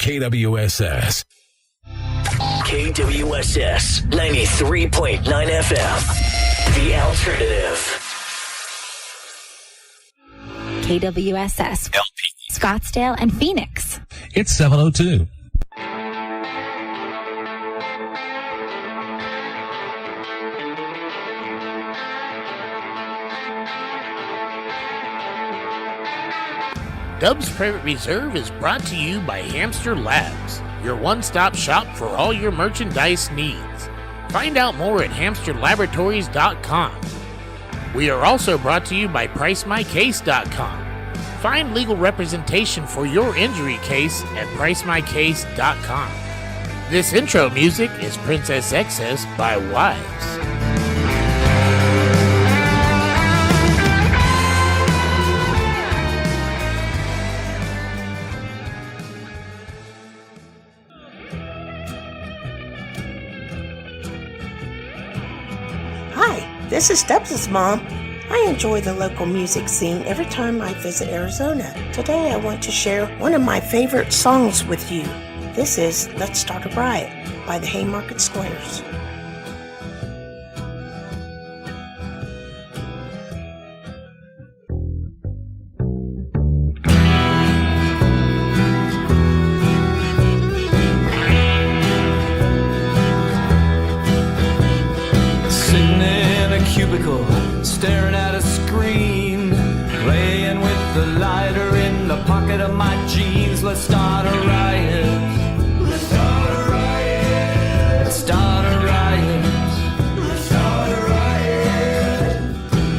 KWSS. KWSS 93.9 FM. The Alternative. KWSS, Scottsdale and Phoenix. It's 7:02. Dub's Private Reserve is brought to you by Hamster Labs, your one-stop shop for all your merchandise needs. Find out more at hamsterlaboratories.com. We are also brought to you by PriceMyCase.com. Find legal representation for your injury case at PriceMyCase.com. This intro music is Princess Excess by Wives. This is Deb's mom. I enjoy the local music scene every time I visit Arizona. Today I want to share one of my favorite songs with you. This is Let's Start a Riot by the Haymarket Squares. Staring at a screen, playing with the lighter in the pocket of my jeans. Let's start a riot. Let's start a riot. Let's start a riot. Let's start a riot.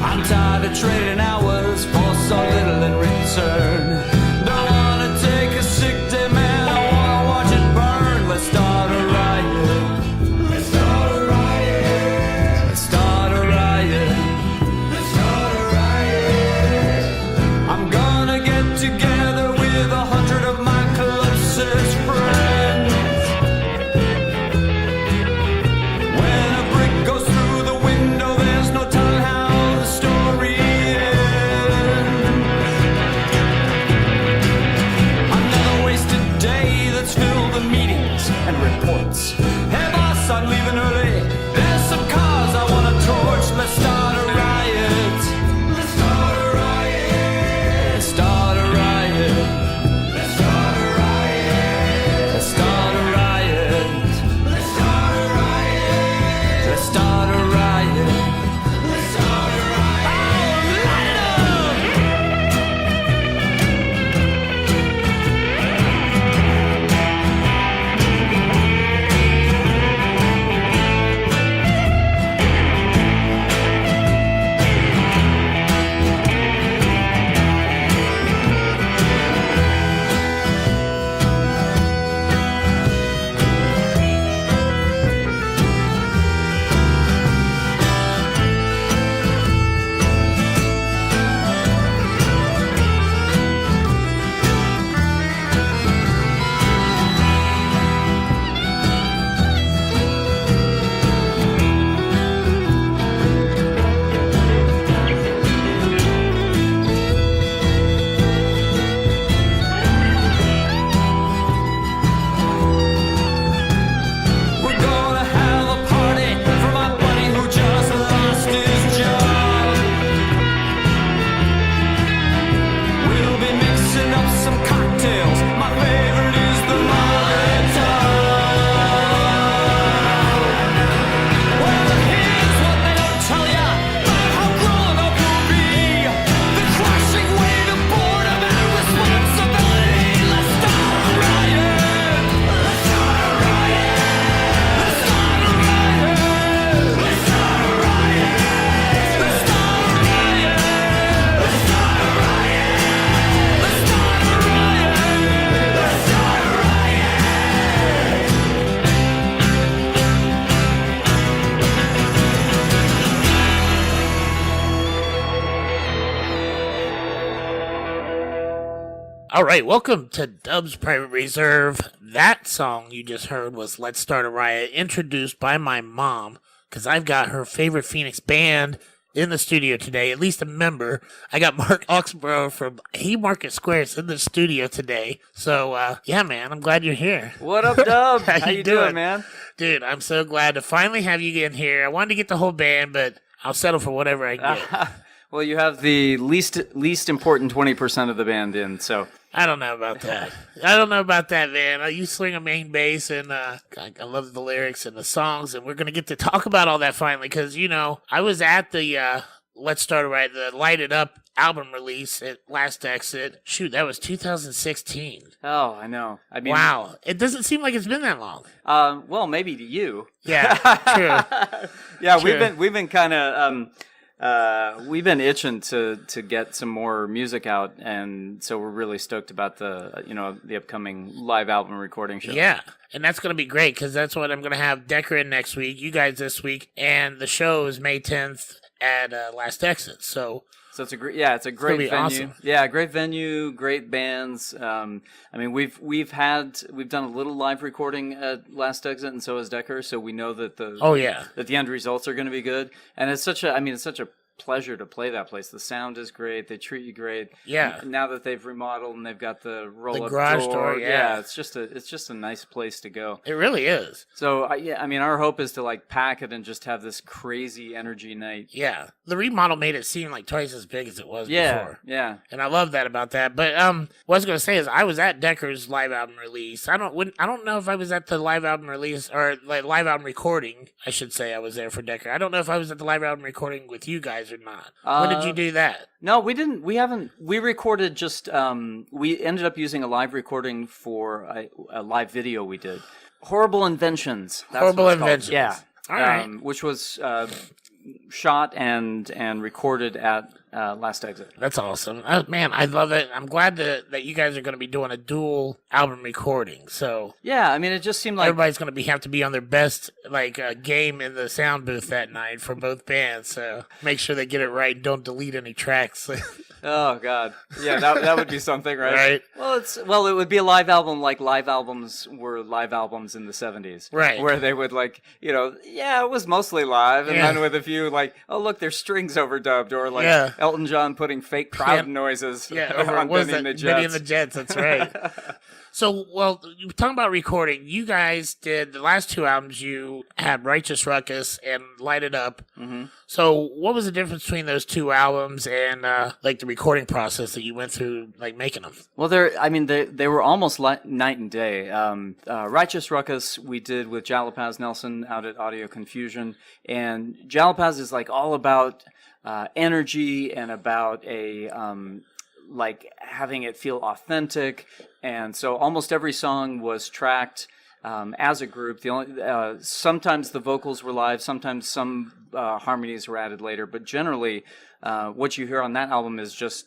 I'm tired of trading hours for so little in return. Don't wanna take a sick day, man. I wanna watch it burn. Let's start a riot. Let's start a riot. Let's start a riot. Together with 100 of my closest friends. When a brick goes through the window, there's no telling how the story ends. Another wasted day that's filled with meetings and reports. Hey boss, I'm leaving early. There's some cars I want to torch. Let's start a riot. Let's start a riot. Let's start a All right, welcome to Dub's Private Reserve. That song you just heard was Let's Start a Riot, introduced by my mom, because I've got her favorite Phoenix band, in the studio today, at least a member. I got Marc Oxborrow from Haymarket Squares in the studio today. So, yeah, man, I'm glad you're here. What up, Dub? How you doing, man? Dude, I'm so glad to finally have you in here. I wanted to get the whole band, but I'll settle for whatever I get. Well, you have the least important 20% of the band in, so... I don't know about that. Man. You swing a main bass, and I love the lyrics and the songs, and we're going to get to talk about all that finally, because, I was at the Let's Start Right, the Light It Up album release at Last Exit. Shoot, that was 2016. Oh, I know. I mean, wow. It doesn't seem like it's been that long. Well, maybe to you. Yeah, true. Yeah, true. we've been kind of... we've been itching to get some more music out, and so we're really stoked about the upcoming live album recording show. Yeah, and that's going to be great because that's what I'm going to have Decker in next week, you guys this week, and the show is May 10th at Last Exit. So it's a great venue. Awesome. Yeah, great venue, great bands. I mean, we've done a little live recording at Last Exit, and so has Decker. So we know that that the end results are going to be good. And it's such a pleasure to play that place. The sound is great. They treat you great. Yeah. Now that they've remodeled and they've got the roll-up garage door. Yeah, it's just a nice place to go. It really is. So I mean, our hope is to pack it and just have this crazy energy night. Yeah, the remodel made it seem like twice as big as it was before. Yeah, and I love that about that. But what I was gonna say is I was at Decker's live album release. I don't know if I was at the live album release or live album recording. I should say I was there for Decker. I don't know if I was at the live album recording with you guys or not. When did you do that? No, we didn't. We haven't. We recorded just. We ended up using a live recording for a live video we did. Horrible Inventions. That's Horrible what it's called. Inventions. Yeah. All right. Which was shot and recorded at Last Exit. That's awesome. Man, I love it. I'm glad that you guys are going to be doing a dual album recording. So yeah, I mean, it just seemed like everybody's going to have to be on their best game in the sound booth that night for both bands. So make sure they get it right. Don't delete any tracks. Oh God, yeah, that would be something, right? Right. Well, it would be a live album like live albums were live albums in the 70s, right? Where they would it was mostly live, and then with a few oh look, there's strings overdubbed, or Elton John putting fake crowd noises on Benny and the Jets. Benny and the Jets, that's right. So, well, talking about recording, you guys did the last two albums. You had Righteous Ruckus and Light It Up. Mm-hmm. So, what was the difference between those two albums and the recording process that you went through, making them? Well, they were almost night and day. Righteous Ruckus we did with Jalapaz Nelson out at Audio Confusion, and Jalapaz is all about energy and about having it feel authentic, and so almost every song was tracked as a group. Sometimes the vocals were live, sometimes some harmonies were added later, but generally what you hear on that album is just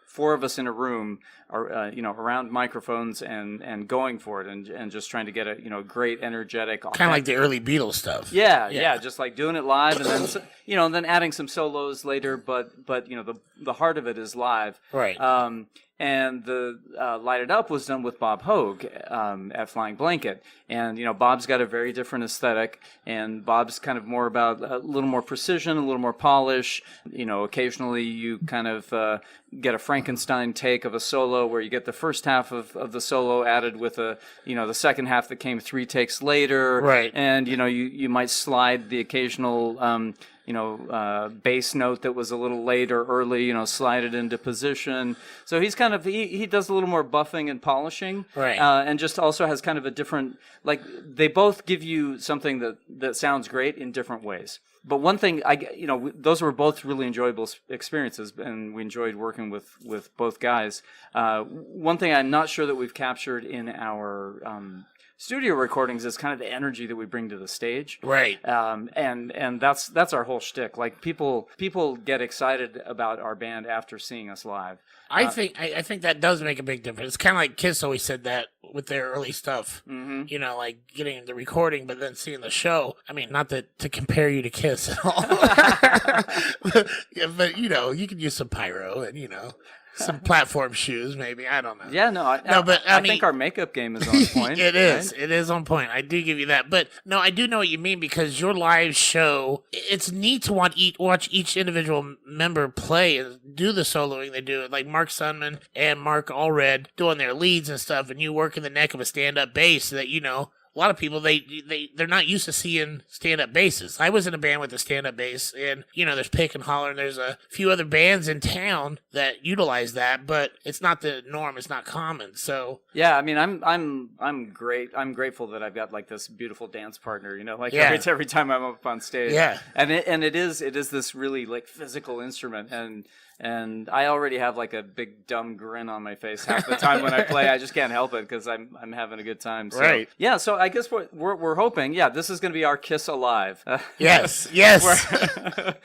four of us in a room, or around microphones and going for it, and just trying to get a great energetic, kind of like the early Beatles stuff. Yeah, just doing it live, and then then adding some solos later, but the heart of it is live, right? And the Light It Up was done with Bob Hogue at Flying Blanket. And, Bob's got a very different aesthetic, and Bob's kind of more about a little more precision, a little more polish. Occasionally you kind of get a Frankenstein take of a solo where you get the first half of the solo added with the second half that came 3 takes later. Right. And, you might slide the occasional bass note that was a little late or early, slide it into position. So he's kind of, he does a little more buffing and polishing. Right. And just also has kind of a different, they both give you something that sounds great in different ways. But one thing, those were both really enjoyable experiences, and we enjoyed working with both guys. One thing I'm not sure that we've captured in our studio recordings is kind of the energy that we bring to the stage, right? And that's our whole shtick. People get excited about our band after seeing us live. I think that does make a big difference. It's kind of like Kiss always said that with their early stuff. Mm-hmm. Getting the recording, but then seeing the show. I mean, not that to compare you to Kiss at all, but you can use some pyro and some platform shoes, maybe. I don't know. Yeah, no, I mean, think our makeup game is on point. It is. Right? It is on point. I do give you that. But no, I do know what you mean because your live show, it's neat to watch each individual member play and do the soloing they do. Like Mark Sunman and Marc Allred doing their leads and stuff, and you working the neck of a stand-up bass that, a lot of people, they're not used to seeing stand-up basses. I was in a band with a stand-up bass, and, there's Pick and Holler, and there's a few other bands in town that utilize that, but it's not the norm. It's not common, so... Yeah, I mean, I'm great. I'm grateful that I've got, like, this beautiful dance partner, every time I'm up on stage. Yeah. And it is this really, like, physical instrument, and I already have like a big dumb grin on my face half the time when I play. I just can't help it because I'm having a good time. So, right. Yeah. So I guess we're hoping. Yeah, this is going to be our Kiss Alive. Yes.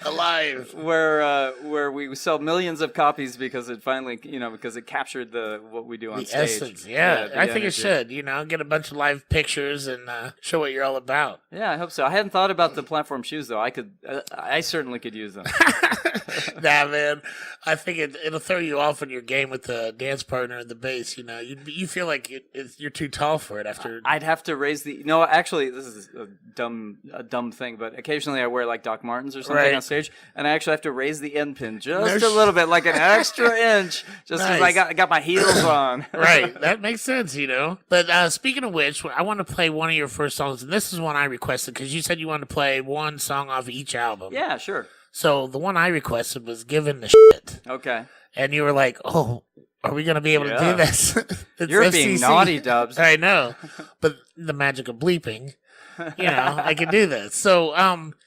Alive. Where we sell millions of copies because it finally because it captured what we do on stage. Essence. Yeah. I think it should. Get a bunch of live pictures and show what you're all about. Yeah, I hope so. I hadn't thought about the platform shoes though. I certainly could use them. Nah, man. I think it'll throw you off in your game with the dance partner and the bass. You feel like you're too tall for it after. I'd have to raise the. No, actually, this is a dumb thing, but occasionally I wear like Doc Martens or something on stage, and I actually have to raise the end pin just a little bit, like an extra inch, just because I got my heels on. Right, that makes sense, But speaking of which, I want to play one of your first songs, and this is one I requested because you said you wanted to play one song off each album. Yeah, sure. So the one I requested was Given the Shit. Okay. And you were like, oh, are we going to be able to do this? You're FCC. being naughty, Dubs. I know. But the magic of bleeping, I can do this. So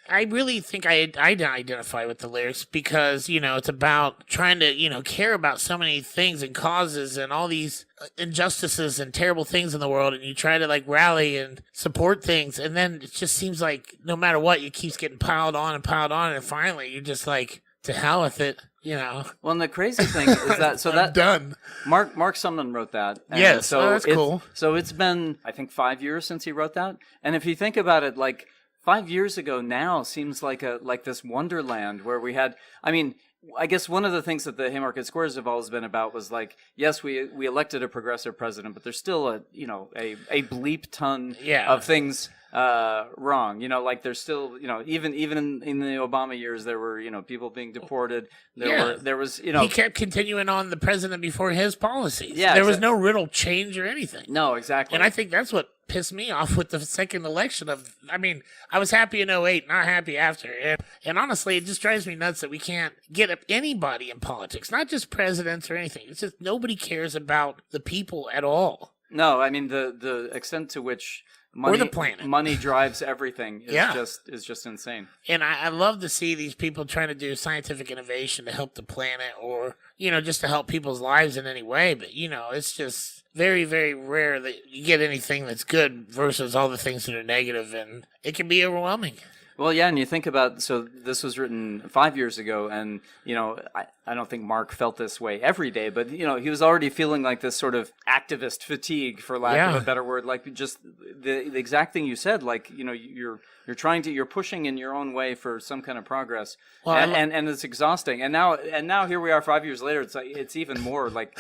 I really think I identify with the lyrics because, it's about trying to, care about so many things and causes and all these injustices and terrible things in the world, and you try to like rally and support things, and then it just seems like no matter what, it keeps getting piled on, and finally you're just like, to hell with it. Well, and the crazy thing is that done. Marc Sumner wrote that. Yes, so that's cool. So it's been, I think, 5 years since he wrote that. And if you think about it, like 5 years ago now seems like this wonderland where we had. I mean, I guess one of the things that the Haymarket Squares have always been about was like, yes, we elected a progressive president, but there's still a bleep ton of things wrong. Like there's still, even in the Obama years, there were, people being deported. There was. He kept continuing on the president before his policies. Yeah, there was no real change or anything. No, exactly. And I think that's what pissed me off with the second election I was happy in 2008, not happy after. And honestly, it just drives me nuts that we can't get anybody in politics, not just presidents or anything. It's just nobody cares about the people at all. No, I mean, the extent to which money, or the planet. Money drives everything is just insane. And I love to see these people trying to do scientific innovation to help the planet or, just to help people's lives in any way. But, it's just very, very rare that you get anything that's good versus all the things that are negative, and it can be overwhelming. Well, yeah, and you think about, so this was written 5 years ago, and, I don't think Marc felt this way every day, but, he was already feeling like this sort of activist fatigue, for lack of a better word, like just the exact thing you said, like, you're pushing in your own way for some kind of progress, well, and it's exhausting. And now here we are 5 years later, it's even more like.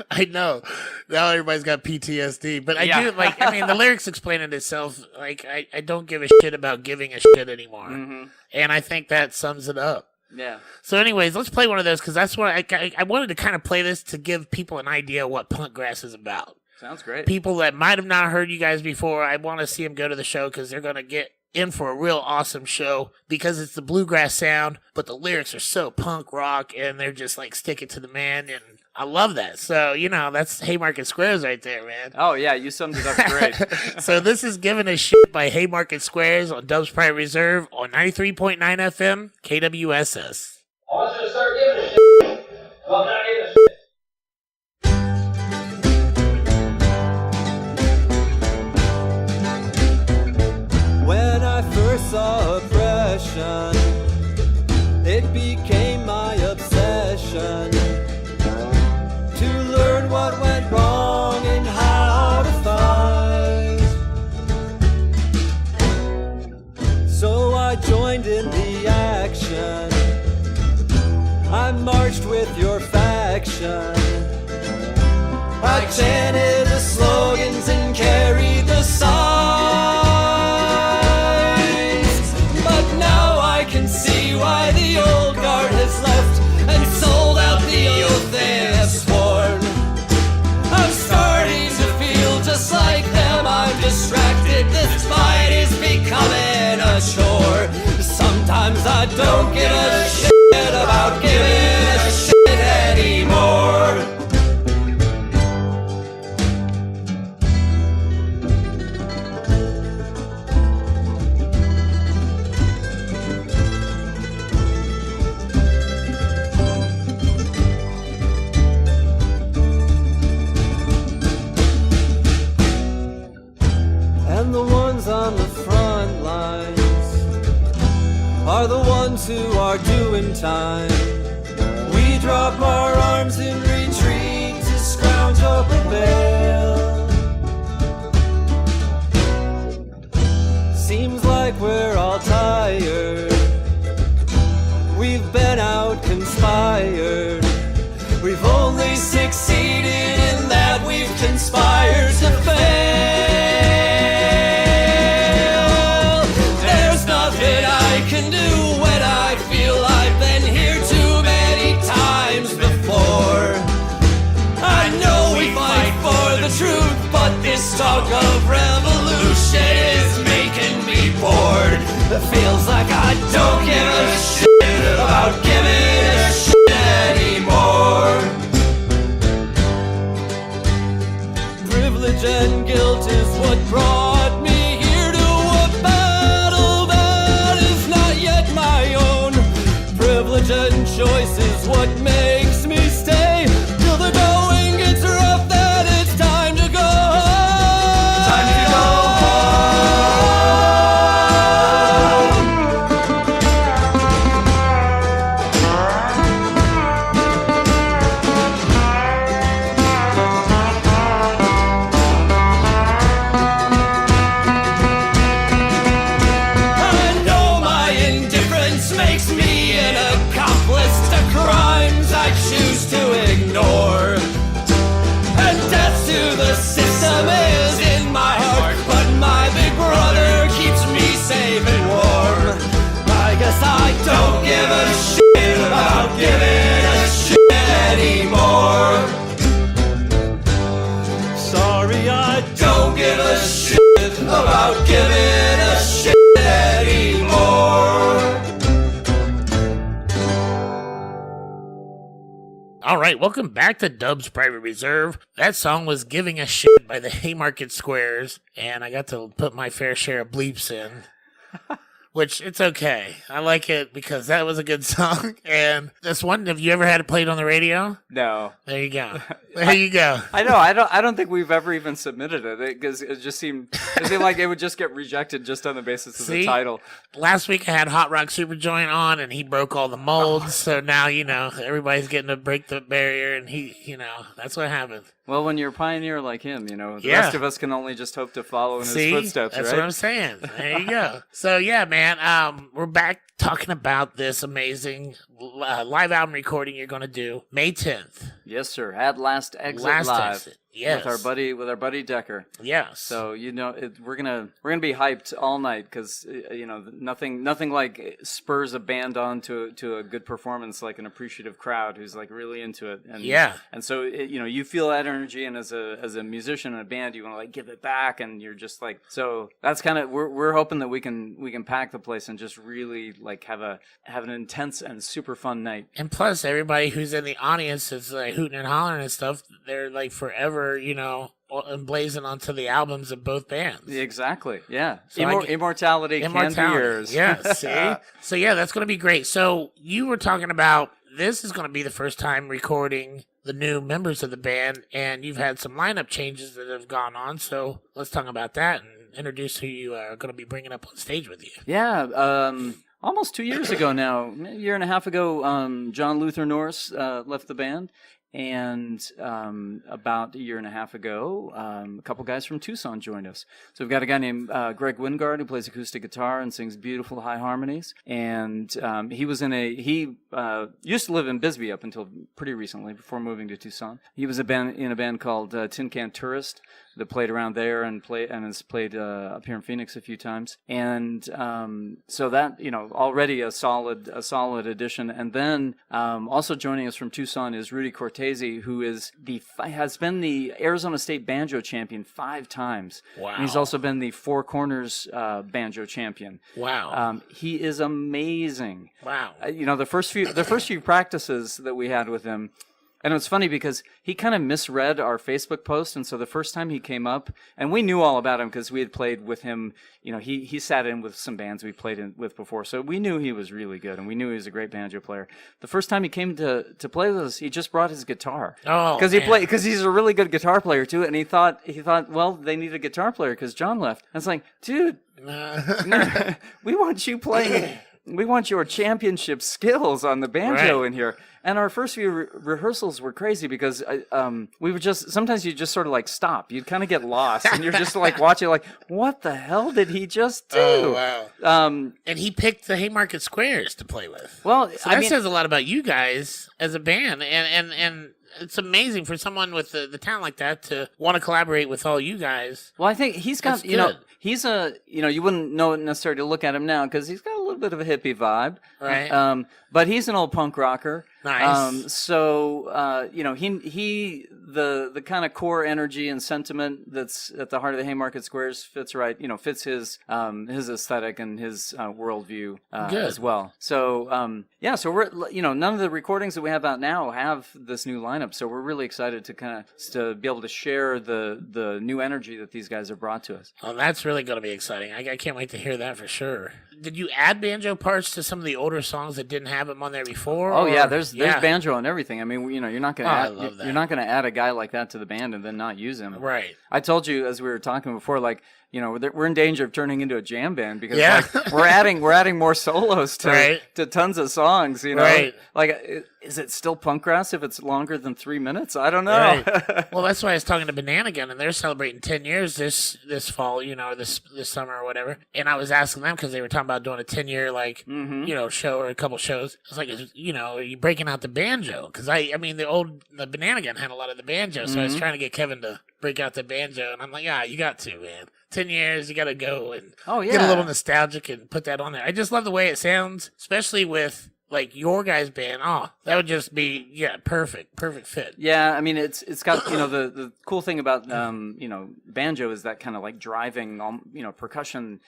I know. Now everybody's got PTSD, but the lyrics explain it itself. Like, I don't give a shit about giving a shit anymore. Mm-hmm. And I think that sums it up. Yeah. So anyways, let's play one of those because that's what I wanted to kind of play this to give people an idea what Punk Grass is about. Sounds great. People that might have not heard you guys before, I want to see them go to the show because they're going to get in for a real awesome show because it's the bluegrass sound, but the lyrics are so punk rock and they're just like stick it to the man, and I love that. So, that's Haymarket Squares right there, man. Oh, yeah, you summed it up great. So this is Given a Shit by Haymarket Squares on Dubs Private Reserve on 93.9 FM, KWSS. I want you to start giving a shit. Well, I'm not giving a shit. When I first saw oppression, it became my obsession to learn what went wrong and how to fight. So I joined in the action. I marched with your faction. don't give a shit about giving a shit anymore. And the ones on the front lines are the ones who are doing time. We drop our arms in retreat to scrounge up a bail. Seems like we're all tired. We've been out conspired. We've only succeeded in that we've conspired to fail. There's nothing I can do when I feel I've been here too many times before. I know we fight for the truth, but this talk of revolution is making me bored. It feels like I don't give a shit about giving a shit anymore. Privilege and guilt is what brought me here to a battle that is not yet my own. Privilege and choice is what makes me stay till the going gets rough, then it's time to go home. Time to go I know my indifference makes me an accomplice to crimes I choose to ignore. And death to the system is in my heart, but my big brother keeps me safe and warm. I guess I don't give a shit about giving a shit anymore. Sorry, I don't give a shit about giving a shit anymore. All right, welcome back to Dub's Private Reserve. That song was Giving a Shit by the Haymarket Squares, and I got to put my fair share of bleeps in, which it's okay. I like it because that was a good song. And this one, have you ever had it played on the radio? No. There you go. There you go. I know. I don't think we've ever even submitted it because it just seemed like it would just get rejected just on the basis of the See? title. Last week I had Hot Rock Superjoint on, and he broke all the molds. So now, everybody's getting to break the barrier, and that's what happened. Well, when you're a pioneer like him, the Yeah. rest of us can only just hope to follow in See? his footsteps, That's right? what I'm saying. There you go. So, yeah, man, we're back talking about this amazing live album recording you're going to do May 10th. Yes, sir. At Last Exit Last Live. Exit. Yes. With our buddy Decker. Yes. So we're gonna be hyped all night because nothing like spurs a band on to a good performance like an appreciative crowd who's like really into it. And, Yeah. And so you feel that energy, and as a musician and a band, you want to like give it back, and you're just like, so that's kind of we're hoping that we can pack the place and just really like have an intense and super fun night. And plus, everybody who's in the audience is like hooting and hollering and stuff. They're like forever, emblazoned onto the albums of both bands. Exactly. Yeah. So Immortality can be yours. Yeah. See. So yeah, that's going to be great. So you were talking about this is going to be the first time recording the new members of the band, and you've had some lineup changes that have gone on. So let's talk about that and introduce who you are going to be bringing up on stage with you. Yeah. Almost 2 years ago now, a year and a half ago, John Luther Norris left the band. And about a year and a half ago, a couple guys from Tucson joined us. So we've got a guy named Greg Wingard who plays acoustic guitar and sings beautiful high harmonies. And he used to live in Bisbee up until pretty recently, before moving to Tucson. He was in a band called Tin Can Tourist that played around there and has played up here in Phoenix a few times. And so that, already a solid addition. And then also joining us from Tucson is Rudy Cortese, who has been the Arizona State banjo champion 5 times. Wow. And he's also been the Four Corners banjo champion. Wow. He is amazing. Wow. The first few practices that we had with him, and it was funny because he kind of misread our Facebook post, and so the first time he came up, and we knew all about him because we had played with him. He sat in with some bands we played in with before, so we knew he was really good, and we knew he was a great banjo player. The first time he came to play with us, he just brought his guitar. Oh, because he's a really good guitar player too, and he thought, well, they need a guitar player because John left. And it's like, dude, we want you playing. We want your championship skills on the banjo in here. And our first few rehearsals were crazy because we would sometimes you just sort of like stop. You'd kind of get lost and you're just like watching like, what the hell did he just do? Oh, wow. And he picked the Haymarket Squares to play with. Well, so that says a lot about you guys as a band. And it's amazing for someone with the talent like that to want to collaborate with all you guys. Well, I think he's got, he's you wouldn't know it necessarily to look at him now because he's got a little bit of a hippie vibe. Right. But he's an old punk rocker. Nice. The kind of core energy and sentiment that's at the heart of the Haymarket Squares fits his aesthetic and his worldview as well. So so we're none of the recordings that we have out now have this new lineup. So we're really excited to be able to share the new energy that these guys have brought to us. Oh, that's really going to be exciting. I can't wait to hear that for sure. Did you add banjo parts to some of the older songs that didn't have them on there before? Oh yeah, there's banjo on everything. I mean, you're not going to you're not going to add a guy like that to the band and then not use him. Right. I told you as we were talking before, like, we're in danger of turning into a jam band because we're adding more solos to tons of songs. Right. Like, is it still punk grass if it's longer than 3 minutes? I don't know. Right. Well, that's why I was talking to Banana Gun, and they're celebrating 10 years this fall, or this summer or whatever. And I was asking them because they were talking about doing a 10-year show or a couple shows. I was like, are you breaking out the banjo? Because the Banana Gun had a lot of the banjo, so I was trying to get Kevin to break out the banjo, and I'm like, you got to, man. 10 years, you got to go and get a little nostalgic and put that on there. I just love the way it sounds, especially with like your guys' band. Oh, that would just be perfect fit. Yeah, I mean it's got the cool thing about banjo is that kind of like driving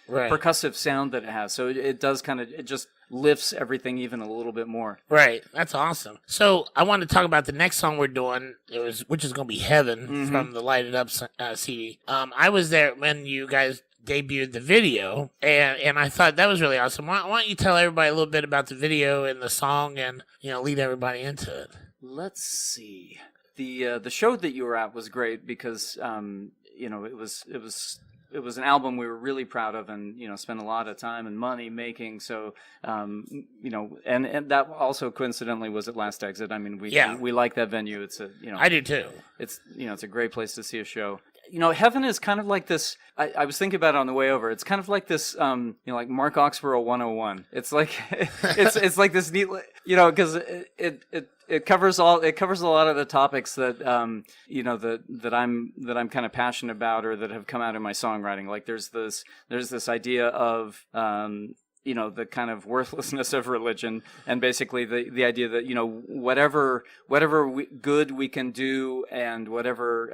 percussive sound that it has. So it does it just lifts everything even a little bit more. Right, that's awesome. So I wanted to talk about the next song we're doing, which is going to be Heaven from the Light It Up CD. I was there when you guys debuted the video, and I thought that was really awesome. Why don't you tell everybody a little bit about the video and the song, and lead everybody into it? Let's see. The show that you were at was great because it was an album we were really proud of and spent a lot of time and money making. So and that also coincidentally was at Last Exit. I mean we like that venue. It's I do too. It's it's a great place to see a show. Heaven is kind of like this. I was thinking about it on the way over. It's kind of like this, like Marc Oxborrow 101. It's like it's like this neat, because it covers a lot of the topics that that I'm kind of passionate about or that have come out in my songwriting. Like there's this idea of the kind of worthlessness of religion, and basically the idea that whatever good we can do and whatever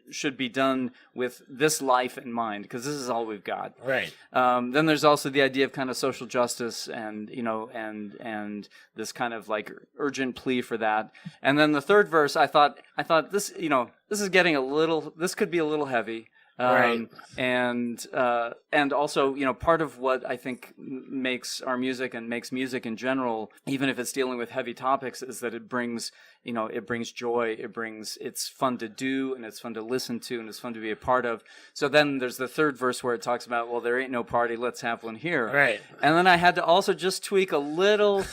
should be done with this life in mind, because this is all we've got. Right. Then there's also the idea of kind of social justice and and this kind of like urgent plea for that. And then the third verse, I thought this this is getting this could be a little heavy. Right. And also, part of what I think makes our music and makes music in general, even if it's dealing with heavy topics, is that it brings joy. It's fun to do, and it's fun to listen to, and it's fun to be a part of. So then there's the third verse where it talks about, well, there ain't no party, let's have one here. Right. And then I had to also just tweak a little.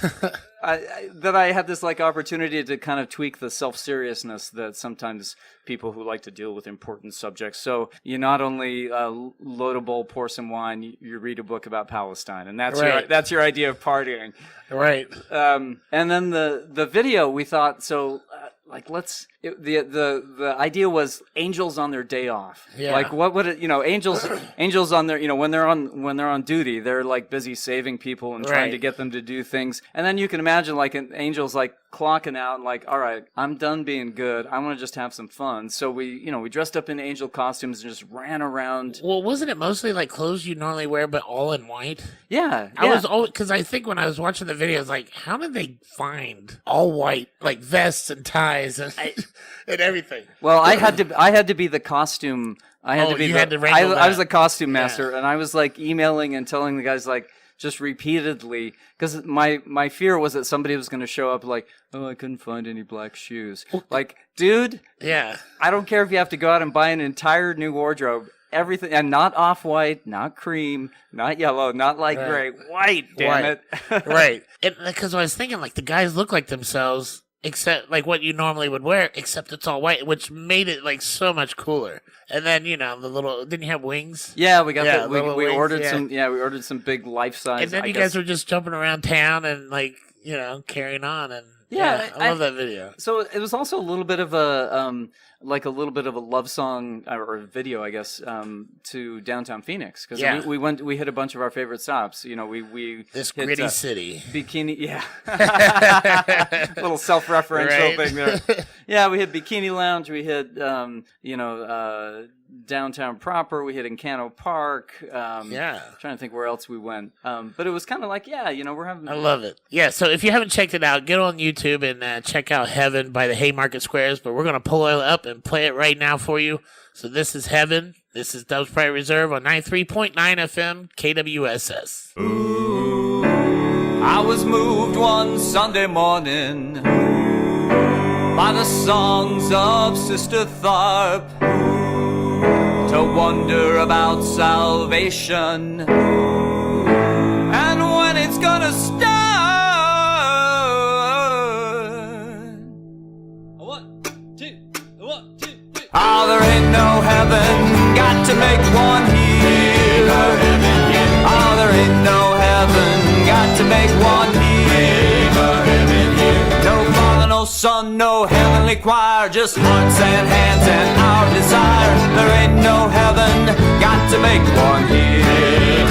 I had this like opportunity to kind of tweak the self-seriousness that sometimes people who like to deal with important subjects. So you not only load a bowl, pour some wine, you read a book about Palestine, and that's your idea of partying. Right. And then the video, we thought, so the idea was angels on their day off. Yeah. Like what would it, angels on their, when they're on duty, they're like busy saving people and trying to get them to do things. And then you can imagine like an angel's like clocking out and like, all right, I'm done being good. I want to just have some fun. So we dressed up in angel costumes and just ran around. Well, wasn't it mostly like clothes you normally wear, but all in white? Yeah. I was always, because I think when I was watching the videos, like, how did they find all white, like vests and ties and, and everything? Well, I had to be the costume. I had to wrangle I was the costume master, and I was like emailing and telling the guys like just repeatedly, because my fear was that somebody was going to show up like, oh, I couldn't find any black shoes. Like, dude, yeah, I don't care if you have to go out and buy an entire new wardrobe. Everything, and not off-white, not cream, not yellow, not light gray, white, damn it. Right. Because I was thinking, like, the guys look like themselves, except, like, what you normally would wear, except it's all white, which made it, like, so much cooler. And then, the little, didn't you have wings? Yeah, we got we wings, ordered some, we ordered some big life-size. And then you guys were just jumping around town and, like, carrying on, and I love that video. So it was also a little bit of a love song or video, I guess, to downtown Phoenix, because we hit a bunch of our favorite stops. We this hit, gritty city, Bikini, little self-referential thing there. Yeah, we hit Bikini Lounge, we hit downtown proper, we hit Encano Park. Trying to think where else we went. But it was kind of like, we're having. I love it. Yeah, so if you haven't checked it out, get on YouTube and check out Heaven by the Haymarket Squares. But we're gonna pull it up and play it right now for you. So this is Heaven. This is Dubs Private Reserve on 93.9 FM KWSS. Ooh, I was moved one Sunday morning by the songs of Sister Tharp to wonder about salvation and when it's gonna start. 1, 2, 1, 2, 3. Oh, there ain't no heaven, got to make one here. Oh, there ain't no heaven, got to make one here. No Father, no Son, no heavenly choir, just hearts and hands and our desire. There ain't no heaven, got to make one here.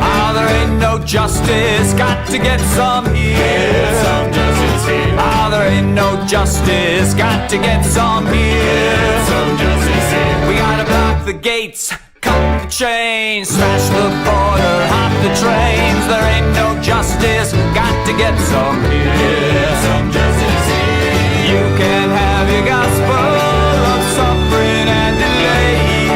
Ah, there ain't no justice, got to get some here. Ah, there ain't no justice, got to get some here. We gotta block the gates, cut the chains, smash the border, hop the trains. There ain't no justice, got to get some here. You can have your gospel of suffering and delay.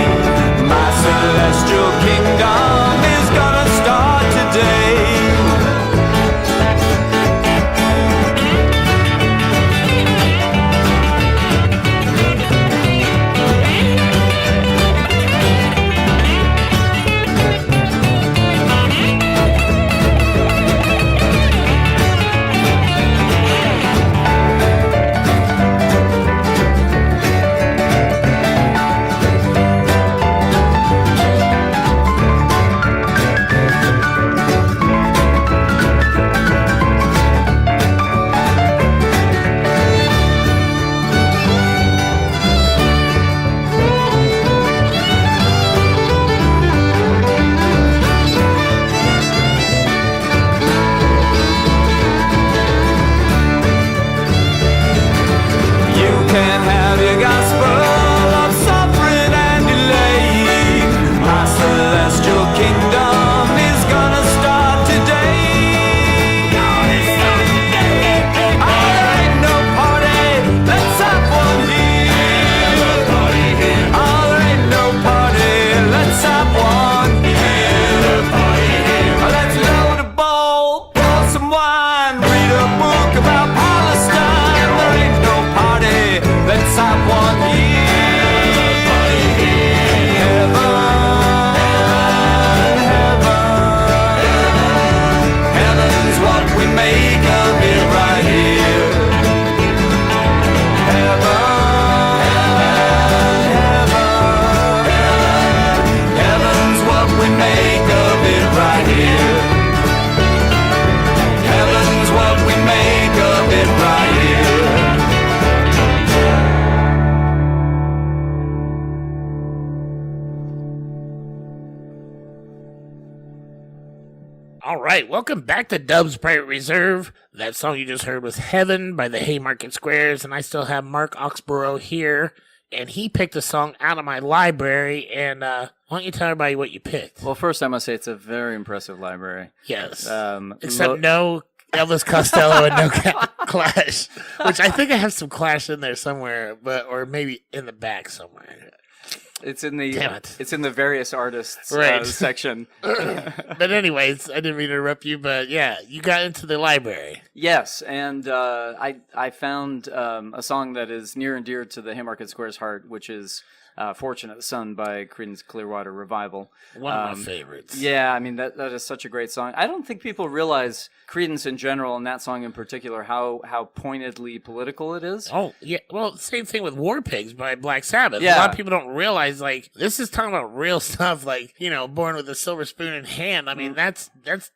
My celestial kingdom is gonna start today. All right, welcome back to Dub's Private Reserve. That song you just heard was Heaven by the Haymarket Squares, and I still have Marc Oxborrow here, and he picked a song out of my library, and why don't you tell everybody what you picked? Well, first I must say it's a very impressive library. Yes, except no Elvis Costello and no Clash, which I think I have some Clash in there somewhere, or maybe in the back somewhere. It's in the Damn it. It's in the various artists section. But anyways, I didn't mean to interrupt you, but yeah, you got into the library. Yes, and I found a song that is near and dear to the Haymarket Square's heart, which is Fortunate Son by Creedence Clearwater Revival. One of my favorites. Yeah, I mean, that is such a great song. I don't think people realize Creedence in general, and that song in particular, how pointedly political it is. Oh, yeah. Well, same thing with War Pigs by Black Sabbath. Yeah. A lot of people don't realize, like, this is talking about real stuff, like, born with a silver spoon in hand. I mean, that's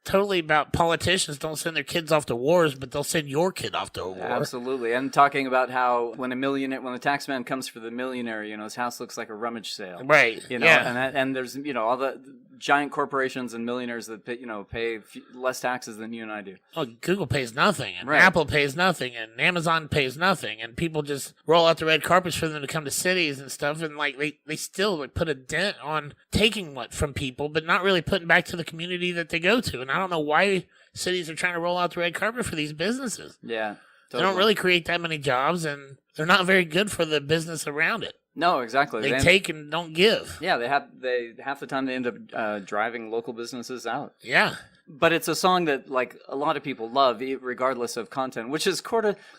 totally about politicians don't send their kids off to wars, but they'll send your kid off to a war. Absolutely, and talking about how when the tax man comes for the millionaire, his house looks like a rummage sale. Right. Yeah. And there's, all the giant corporations and millionaires that pay less taxes than you and I do. Oh, Google pays nothing, and Right. Apple pays nothing, and Amazon pays nothing, and people just roll out the red carpets for them to come to cities and stuff, and like they still like put a dent on taking what from people, but not really putting back to the community that they go to. And I don't know why cities are trying to roll out the red carpet for these businesses. Yeah. They don't really create that many jobs, and they're not very good for the business around it. No, exactly. They take and don't give. Yeah, they half the time they end up driving local businesses out. Yeah. But it's a song that like a lot of people love, regardless of content, which is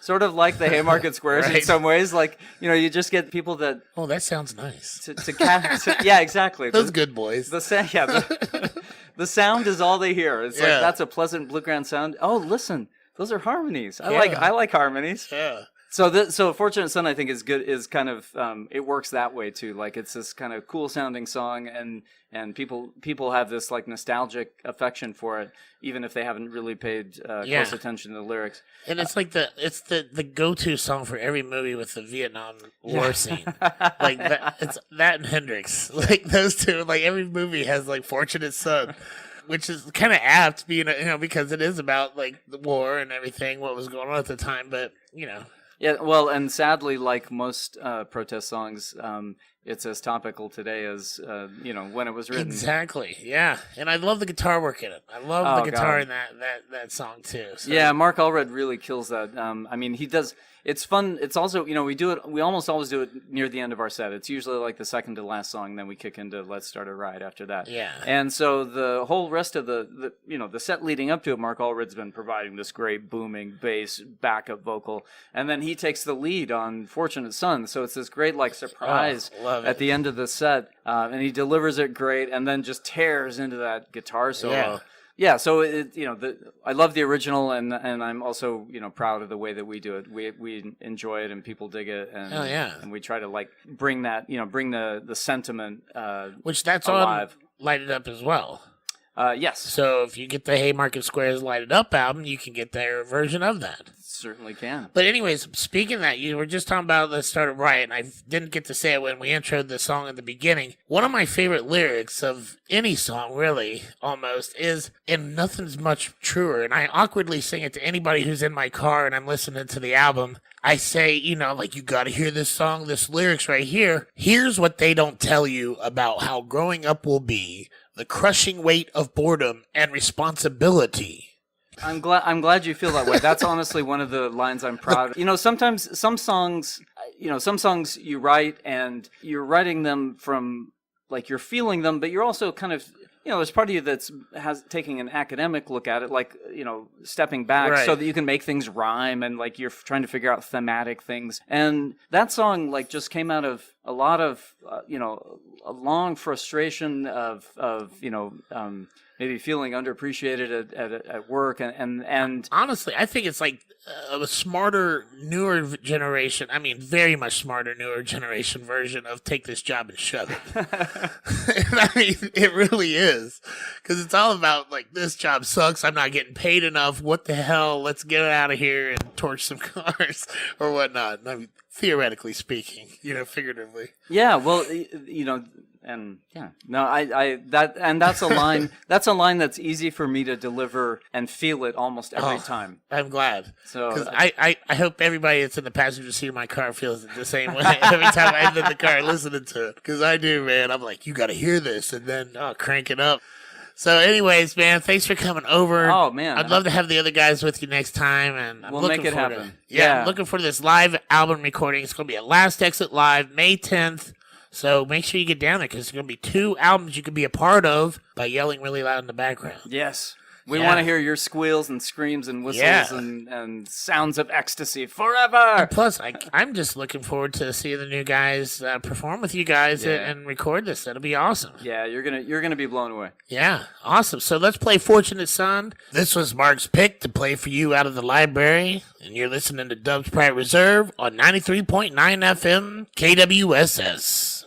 sort of like the Haymarket Squares in Right. some ways. Like you just get people that Oh, that sounds nice. yeah, exactly. Those good boys. The sound is all they hear. It's like that's a pleasant bluegrass sound. Oh, listen, those are harmonies. I like harmonies. Yeah. So Fortunate Son, I think, is good. Is kind of it works that way too. Like it's this kind of cool sounding song, and people have this like nostalgic affection for it, even if they haven't really paid close attention to the lyrics. And it's like the go-to song for every movie with the Vietnam War scene. Like that, it's that and Hendrix. Like those two. Like every movie has like Fortunate Son. Which is kind of apt, because it is about like the war and everything, what was going on at the time. But Yeah, well, and sadly, like most protest songs, it's as topical today as when it was written. Exactly. Yeah, and I love the guitar work in it. I love the guitar in that song too. So. Yeah, Marc Allred really kills that. I mean, he does. It's fun. It's also, we do it. We almost always do it near the end of our set. It's usually like the second to last song. Then we kick into "Let's Start a Riot" after that. Yeah. And so the whole rest of the set leading up to it, Marc Allred's been providing this great booming bass backup vocal, and then he takes the lead on "Fortunate Son." So it's this great like surprise at the end of the set, and he delivers it great, and then just tears into that guitar solo. Yeah. Yeah, so I love the original, and I'm also proud of the way that we do it. We enjoy it, and people dig it, and and we try to like bring that bring the sentiment which that's alive. on Light It Up as well. Yes, So if you get the Haymarket Squares Light It Up album, you can get their version of that. certainly can. But anyways, speaking of that, you were just talking about Let's Start a Riot, and I didn't get to say it when we introed the song in the beginning. One of my favorite lyrics of any song, really, almost, is, and nothing's much truer, and I awkwardly sing it to anybody who's in my car and I'm listening to the album. I say, you gotta hear this song, this lyrics right here. Here's what they don't tell you about how growing up will be. The crushing weight of boredom and responsibility. I'm glad you feel that way. That's honestly one of the lines I'm proud of. Sometimes some songs you write and you're writing them from like you're feeling them, but you're also kind of there's part of you that's taking an academic look at it, like stepping back so that you can make things rhyme, and like you're trying to figure out thematic things. And that song like just came out of a lot of a long frustration of maybe feeling underappreciated at work, and honestly, I think it's like a smarter, newer generation. I mean, very much smarter, newer generation version of "Take This Job and Shove It." And I mean, it really is, because it's all about like, this job sucks. I'm not getting paid enough. What the hell? Let's get out of here and torch some cars or whatnot. I mean, theoretically speaking, figuratively. Yeah, well, And yeah, no, that's a line. That's a line that's easy for me to deliver and feel it almost every time. I'm glad. So because I hope everybody that's in the passenger seat of my car feels it the same way every time I'm in the car listening to it. Because I do, man. I'm like, you got to hear this, and then crank it up. So, anyways, man, thanks for coming over. Oh, man. I'd love to have the other guys with you next time, and We'll make it happen. I'm looking for this live album recording. It's going to be at Last Exit Live, May 10th. So make sure you get down there because there's going to be 2 albums you can be a part of by yelling really loud in the background. Yes. We want to hear your squeals and screams and whistles and sounds of ecstasy forever. And plus, I'm just looking forward to seeing the new guys perform with you guys and record this. That'll be awesome. Yeah, you're gonna be blown away. Yeah, awesome. So let's play Fortunate Son. This was Mark's pick to play for you out of the library, and you're listening to Dub's Private Reserve on 93.9 FM KWSS.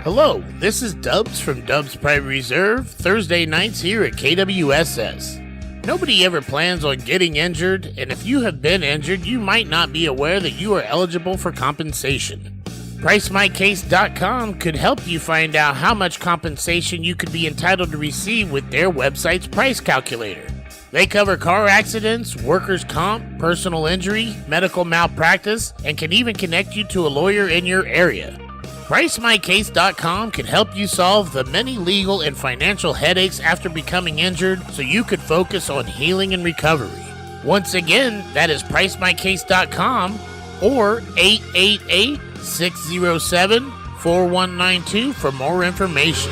Hello, this is Dubs from Dubs Private Reserve, Thursday nights here at KWSS. Nobody ever plans on getting injured, and if you have been injured, you might not be aware that you are eligible for compensation. PriceMyCase.com could help you find out how much compensation you could be entitled to receive with their website's price calculator. They cover car accidents, workers' comp, personal injury, medical malpractice, and can even connect you to a lawyer in your area. PriceMyCase.com can help you solve the many legal and financial headaches after becoming injured so you could focus on healing and recovery. Once again, that is PriceMyCase.com or 888-607-4192 for more information.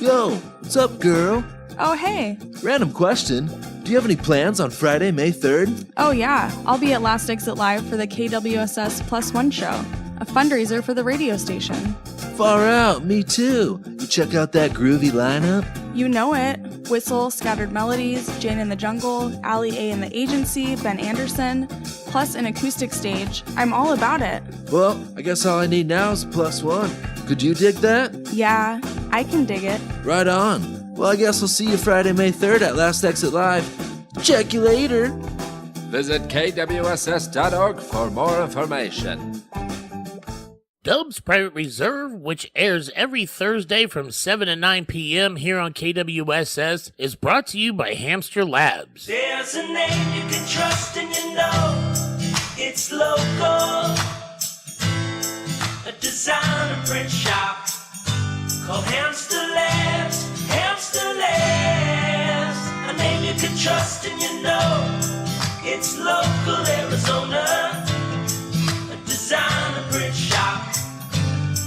Yo, what's up, girl? Oh, hey. Random question. Do you have any plans on Friday, May 3rd? Oh, yeah. I'll be at Last Exit Live for the KWSS Plus One show, a fundraiser for the radio station. Far out, me too. You check out that groovy lineup? You know it. Whistle, Scattered Melodies, Jane in the Jungle, Allie A and the Agency, Ben Anderson, plus an acoustic stage. I'm all about it. Well, I guess all I need now is a plus one. Could you dig that? Yeah, I can dig it. Right on. Well, I guess we'll see you Friday, May 3rd at Last Exit Live. Check you later. Visit kwss.org for more information. Dub's Private Reserve, which airs every Thursday from 7 to 9 p.m. here on KWSS, is brought to you by Hamster Labs. There's a name you can trust and you know it's local. A designer print shop called Hamster Labs. Hamster Labs. A name you can trust and you know it's local Arizona. A designer print shop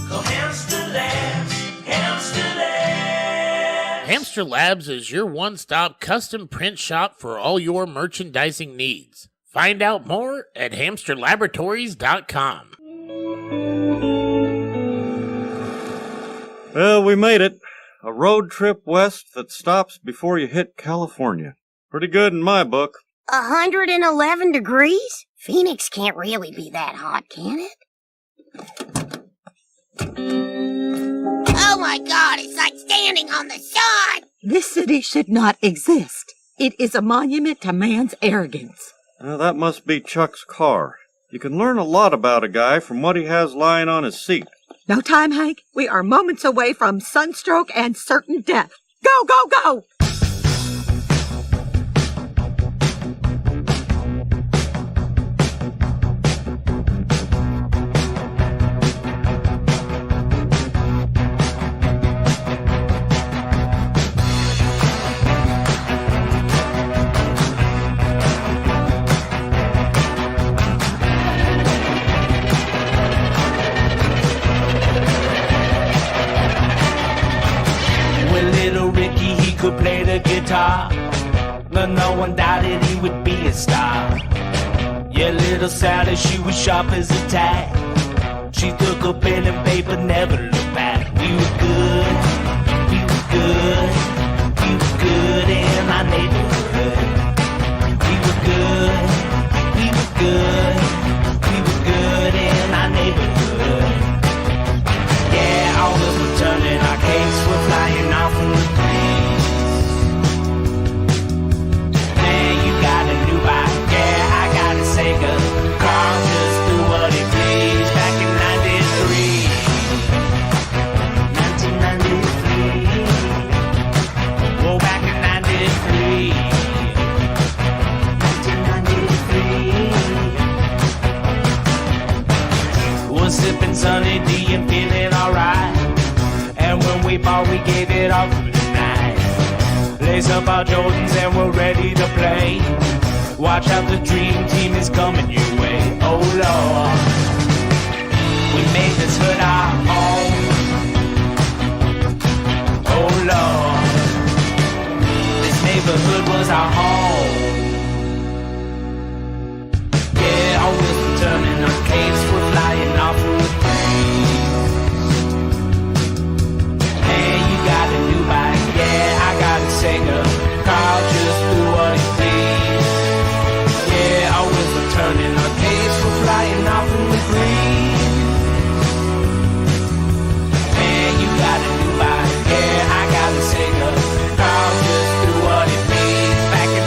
called Hamster Labs. Hamster Labs. Hamster Labs is your one-stop custom print shop for all your merchandising needs. Find out more at hamsterlaboratories.com. Well, we made it. A road trip west that stops before you hit California. Pretty good in my book. 111 degrees? Phoenix can't really be that hot, can it? Oh my God, it's like standing on the sun! This city should not exist. It is a monument to man's arrogance. That must be Chuck's car. You can learn a lot about a guy from what he has lying on his seat. No time, Hank. We are moments away from sunstroke and certain death. Go, go, go! Could play the guitar, but no one doubted he would be a star. Yeah, little Sally, she was sharp as a tack. She took a pen and paper, never looked back. We were good, we were good, we were good in our neighborhood. We were good, we were good, we were good in our neighborhood. Yeah, all of us were turning, our cakes were flying off in the breeze. Carl just do what he pleased back in 93. 1993. Whoa, back in 93. 1993. Was sipping Sunny D and feeling alright. And when we bought, we gave it all through the night. Lace up our Jordans and we're ready to play. Watch out, the dream team is coming your way. Oh Lord, we made this hood our home. Oh Lord, this neighborhood was our home. Yeah, our wheels were turning, our caves were flying off in the breeze. Hey, you got a new bike, yeah, I got a Sega. Carl just do what he please. Yeah, our wheels were turning, our caves were flying off in the breeze. Man, you got a new bike, yeah, I got a Sega. Carl just do what he please. Back in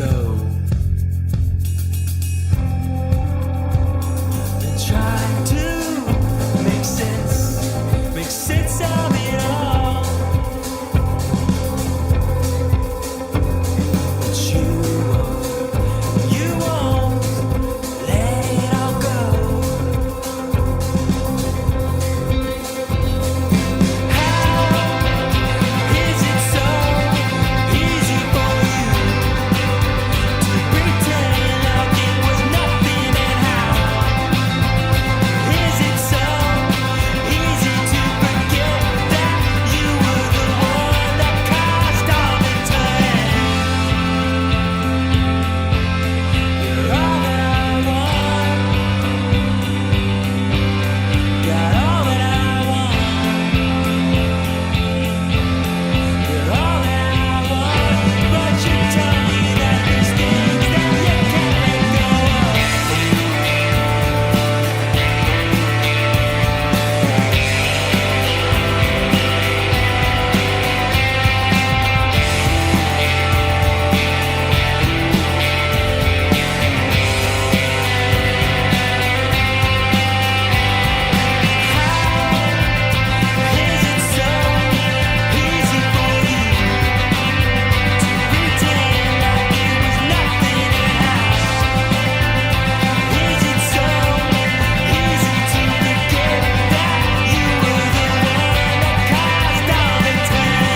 go. And try to make sense of it all. But you won't let it all go. How is it so easy for you to pretend like it was nothing? And how is it so easy to forget that you were the one that caused all the time? You're all that I want. Got all that I want. You're all that I want. But you tell me that there's things that you can't let go of. Is it so easy for you to pretend like it was nothing? And how is it so easy to forget that you were the one that caused all the time?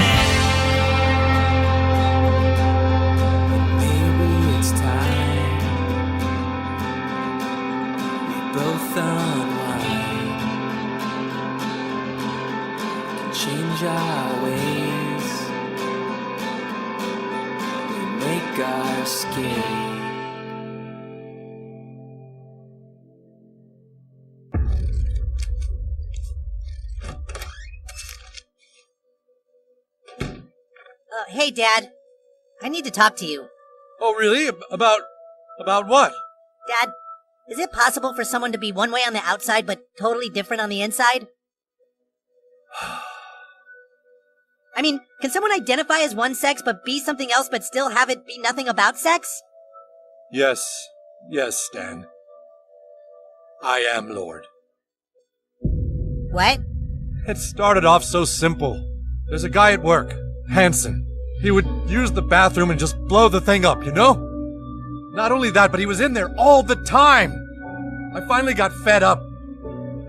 Maybe it's time we both unwind, can change our ways, we make our escape. Hey, Dad. I need to talk to you. Oh, really? About what? Dad, is it possible for someone to be one way on the outside but totally different on the inside? I mean, can someone identify as one sex but be something else but still have it be nothing about sex? Yes, Stan. I am Lord. What? It started off so simple. There's a guy at work, Hanson. He would use the bathroom and just blow the thing up, you know? Not only that, but he was in there all the time. I finally got fed up.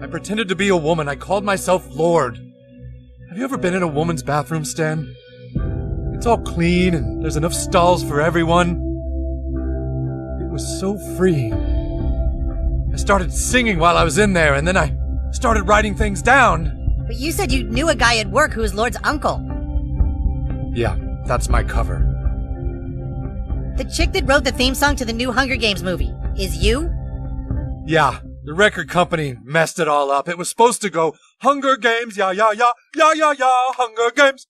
I pretended to be a woman. I called myself Lord. Have you ever been in a woman's bathroom, Stan? It's all clean and there's enough stalls for everyone. It was so freeing. I started singing while I was in there, and then I started writing things down. But you said you knew a guy at work who was Lord's uncle. Yeah, that's my cover. The chick that wrote the theme song to the new Hunger Games movie is you? Yeah, the record company messed it all up. It was supposed to go, Hunger Games, yeah, yeah, yeah, yeah, yeah, yeah, Hunger Games.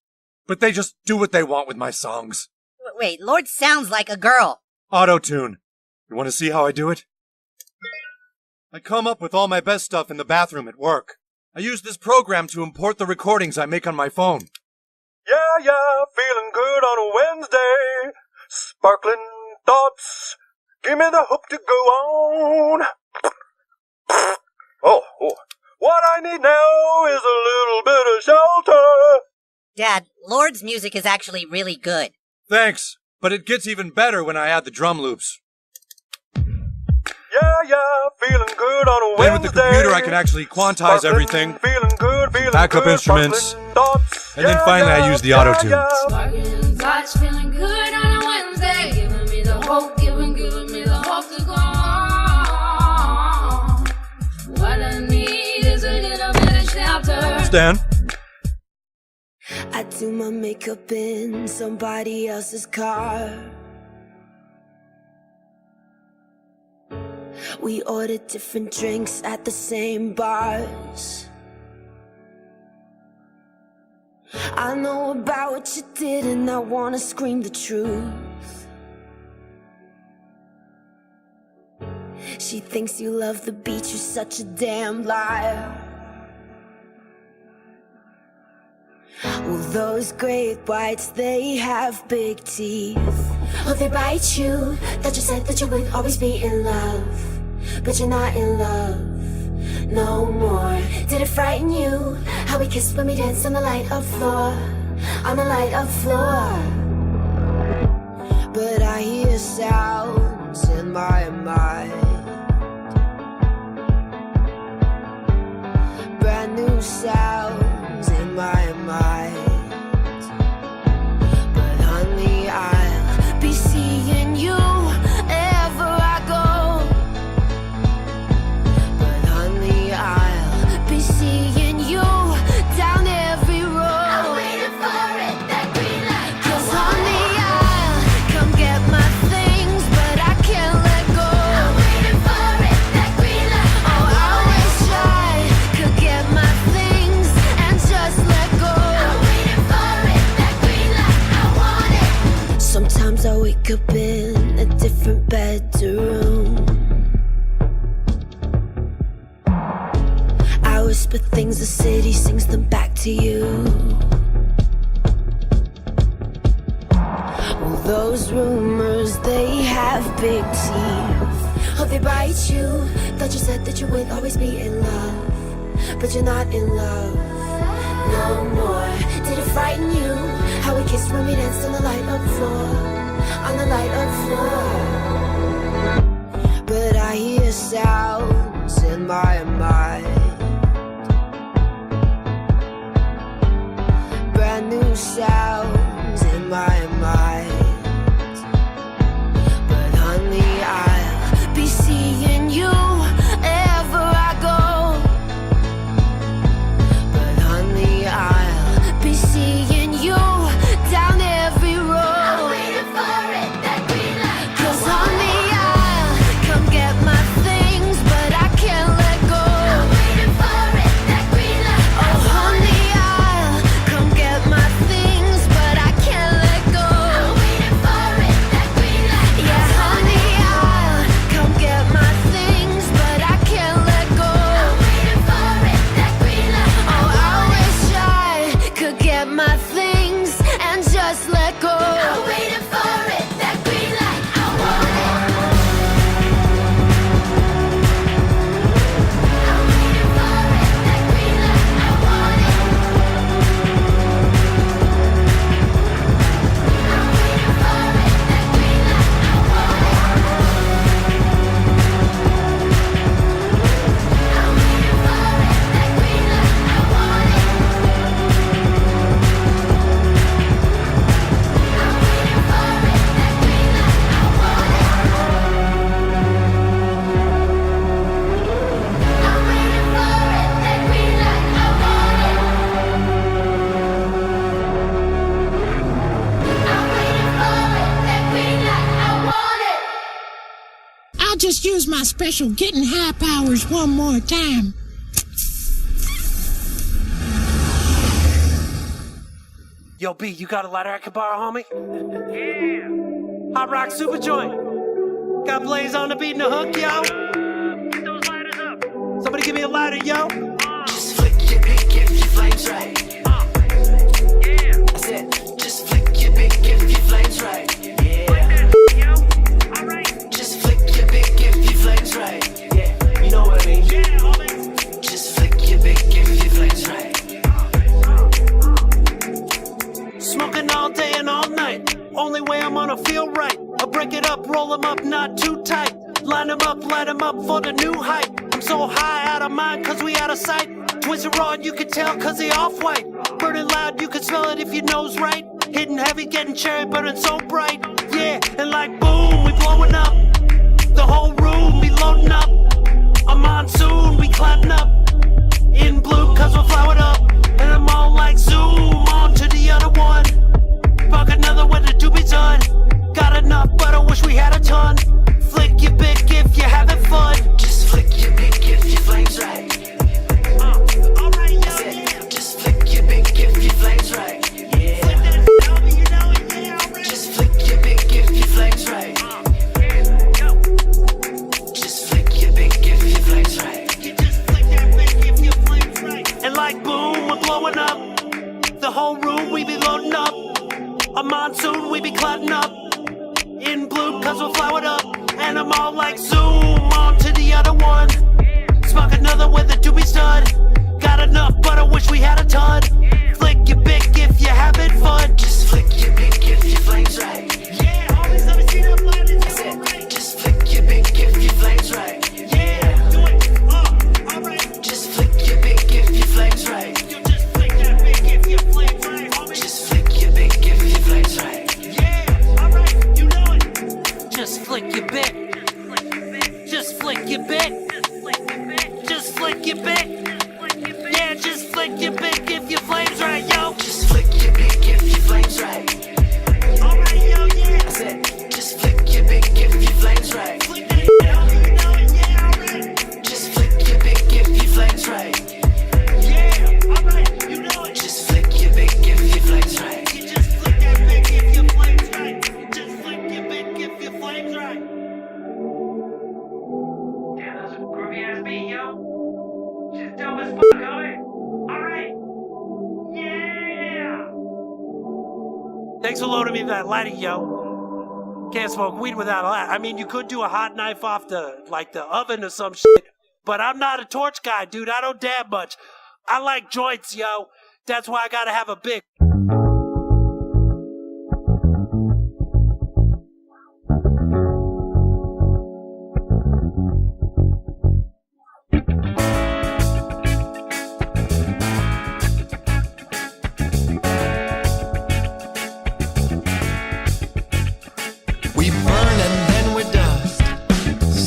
But they just do what they want with my songs. Wait, Lord sounds like a girl. Auto-tune. You want to see how I do it? I come up with all my best stuff in the bathroom at work. I use this program to import the recordings I make on my phone. Yeah, feeling good on a Wednesday. Sparkling thoughts, give me the hope to go on. Oh, what I need now is a little bit of shelter. Dad, Lord's music is actually really good. Thanks, but it gets even better when I add the drum loops. Yeah, feeling good on a Wednesday. Then with the computer I can actually quantize everything, backup instruments, and then finally I use the auto-tune. Sparkling thoughts, feeling good on a Wednesday. Giving me the hope, giving me the hope to go on. What I need is a little bit of shelter. Stan? I do my makeup in somebody else's car. We order different drinks at the same bars. I know about what you did and I wanna scream the truth. She thinks you love the beach, you're such a damn liar. Well, those great whites, they have big teeth. Oh, they bite you. That you said that you would always be in love, but you're not in love no more. Did it frighten you how we kissed when we danced on the light of floor, on the light of floor? But I hear sounds in my mind, brand new sounds in my mind. But honey, I'll be seeing you ever I go. But honey, I'll be seeing you down every road. I'm waiting for it, that green light. 'Cause honey, I'll come get my things, but I can't let go. I'm waiting for it, that green light. Oh, I wish I could get my things and just let go. I'm waiting for it, that green light. I want it. Sometimes I wake up in a different bedroom. I whisper things, the city sings them back to you. Well, those rumors, they have big teeth. Oh, they bite you. Thought you said that you would always be in love, but you're not in love no more. Did it frighten you how we kissed when we danced on the light of floor, on the light of floor? But I hear sounds in my mind, brand new sounds in my mind. But honey, I'll be seeing you ever I go. But honey, I'll be seeing you down every road. I'm waiting for it, that green light. 'Cause honey, I'll come get my things, but I can't let go. I'm waiting for it, that green light. Oh, honey, I'll come get my things, but I can't let go. I'm waiting for it, that green light. Yeah, honey, I'll come get my things, but I can't let go. I'm waiting for it, that green light. Oh, I wish I could get my things and just let go. I'm waiting for it, that green light. I want it. I'm waiting for it, that green light. I want it. I'm waiting for it, that green light. I want it. I'm waiting for it, that green light. I want it. I'll just use my special getting high powers one more time. Yo, B, you got a lighter I can borrow, homie? Yeah. Hot Rock Super Joint. Got Blaze on the beat and the hook, yo. Get those lighters up. Somebody give me a lighter, yo. Just flick your big if your flames right. Yeah. That's it. Just flick your big if your flames right. Yeah. Just flick your big if your flames right. Yeah. You know what I mean? Yeah, homie. Just flick your big if your flames right. Smoking all day and all night. Only way I'm gonna feel right. I'll break it up, roll them up, not too tight. Line them up, light them up for the new height. I'm so high out of mind cause we out of sight. Twist it raw, you can tell cause they off-white. Burning loud, you can smell it if your nose right. Hitting heavy, getting cherry, burning so bright. Yeah, and like boom, we blowing up. The whole room be loading up. A monsoon, we clapping up. In blue cause we're flowered up. And I'm all like zoom on to the other one. Fuck another with the doobies on. Got enough, but I wish we had a ton. Flick your big if you're having fun. Just flick your big if your flames right. Alright, That's it. Just flick your big if your flames right. Yeah. Just flick your big if your flames right. Just flick your big if your flames right. You just flick that big if your flames right. And like boom, we're blowing up. The whole room we be loading up. A monsoon we be clouding up. in blue, cause we'll flower it up. And I'm all like, zoom on to the other one. Smoke another with a doobie stud. Got enough, but I wish we had a ton. Flick your bick if you're having fun. Just flick your bick if your flame's right. Yeah, always let me see that blood in your right. Just flick your bick if your flame's right. Yeah, do it. Alright. Just flick your bick if your flame's right. You just flick that bick if your flame's right, homie. Just flick your bick if your flame's right. Yeah, alright, you know it. Just flick your bick. Just flick your bick. Just flick your bick. Yeah, just flick your bick if your flame's right, yo. Just flick your bick if your flame's right. Alright, yo, yeah. I said, just flick your bick if your flame's right. Flick that shit, homie, you know it, yeah, alright. Just flick your bick if your flame's right. Yeah, alright, you know it. Just flick your bick if your flame's right. You just flick that bick if your flame's right. You just flick your bick if your flame's right. Damn, that's a groovy ass beat, yo. Just dope as fuck, homie. Alright. Yeah. Thanks for loading me that lighting, yo. Can't smoke weed without a light. I mean, you could do a hot knife off the oven or some shit, but I'm not a torch guy, dude. I don't dab much. I like joints, yo. That's why I gotta have a big. We burn and then we're dust,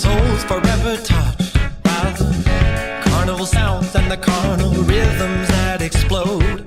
souls forever touched by the carnival sounds and the carnal rhythms that explode.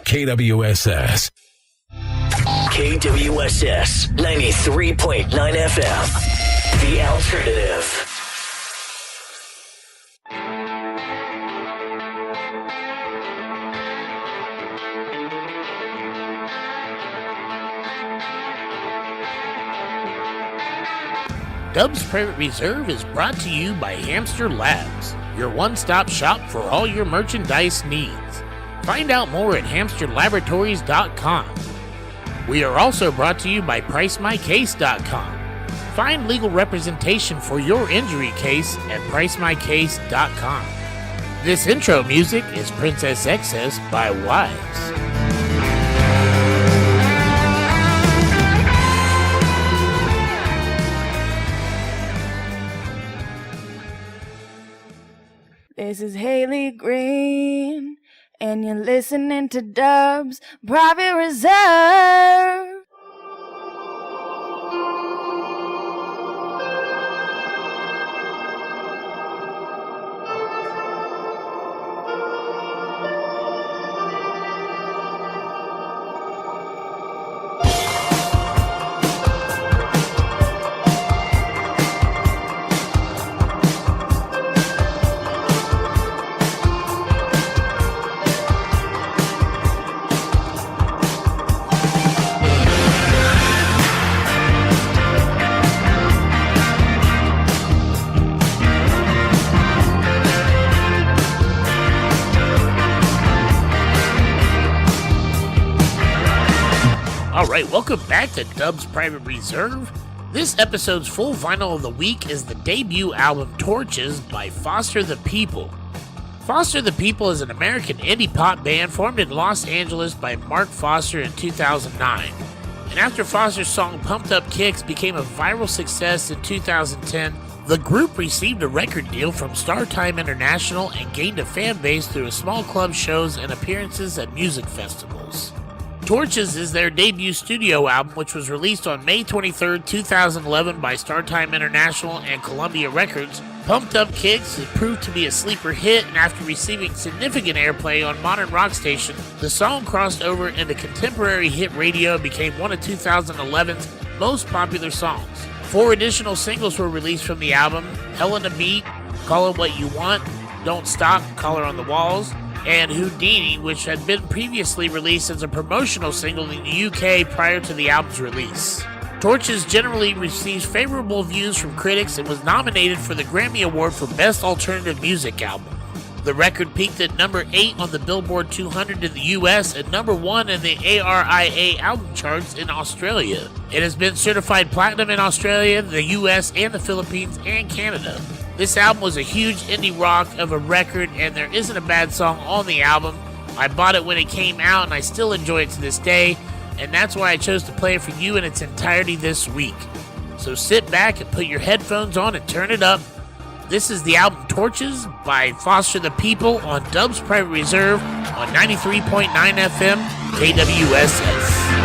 KWSS. KWSS 93.9 FM. The Alternative. Dub's Private Reserve is brought to you by Hamster Labs, your one-stop shop for all your merchandise needs. Find out more at hamsterlaboratories.com. We are also brought to you by PriceMyCase.com. Find legal representation for your injury case at PriceMyCase.com. This intro music is Princess Excess by Wives. This is Haley Green, and you're listening to Dub's Private Reserve. Alright, welcome back to Dub's Private Reserve. This episode's full vinyl of the week is the debut album Torches by Foster the People. Foster the People is an American indie pop band formed in Los Angeles by Marc Foster in 2009. And after Foster's song Pumped Up Kicks became a viral success in 2010, the group received a record deal from StarTime International and gained a fan base through small club shows and appearances at music festivals. Torches is their debut studio album, which was released on May 23, 2011 by StarTime International and Columbia Records. Pumped Up Kicks has proved to be a sleeper hit, and after receiving significant airplay on modern rock stations, the song crossed over into contemporary hit radio and became one of 2011's most popular songs. 4 additional singles were released from the album: Hell in a Beat, Call It What You Want, Don't Stop, Color on the Walls, and Houdini, which had been previously released as a promotional single in the UK prior to the album's release. Torches generally receives favorable reviews from critics and was nominated for the Grammy Award for Best Alternative Music Album. The record peaked at number 8 on the Billboard 200 in the US and number 1 in the ARIA album charts in Australia. It has been certified platinum in Australia, the US, and the Philippines, and Canada. This album was a huge indie rock of a record, and there isn't a bad song on the album. I bought it when it came out, and I still enjoy it to this day, and that's why I chose to play it for you in its entirety this week. So sit back and put your headphones on and turn it up. This is the album Torches by Foster the People on Dub's Private Reserve on 93.9 FM KWSS.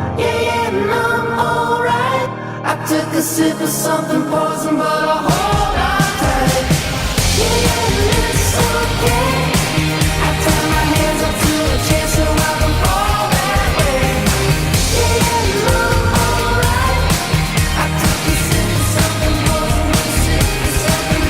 Yeah, yeah, and I'm alright. I took a sip of something poison, but I hold on tight. Yeah, yeah, and it's okay. I turn my hands up to the chance so I can fall that way. Yeah, yeah, and I'm alright. I took a sip of something poison, but a sip of something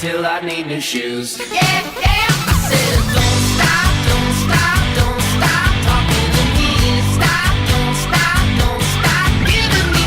until I need new shoes. Yeah, I said don't stop, don't stop, don't stop talking to me. Stop, don't stop, don't stop giving me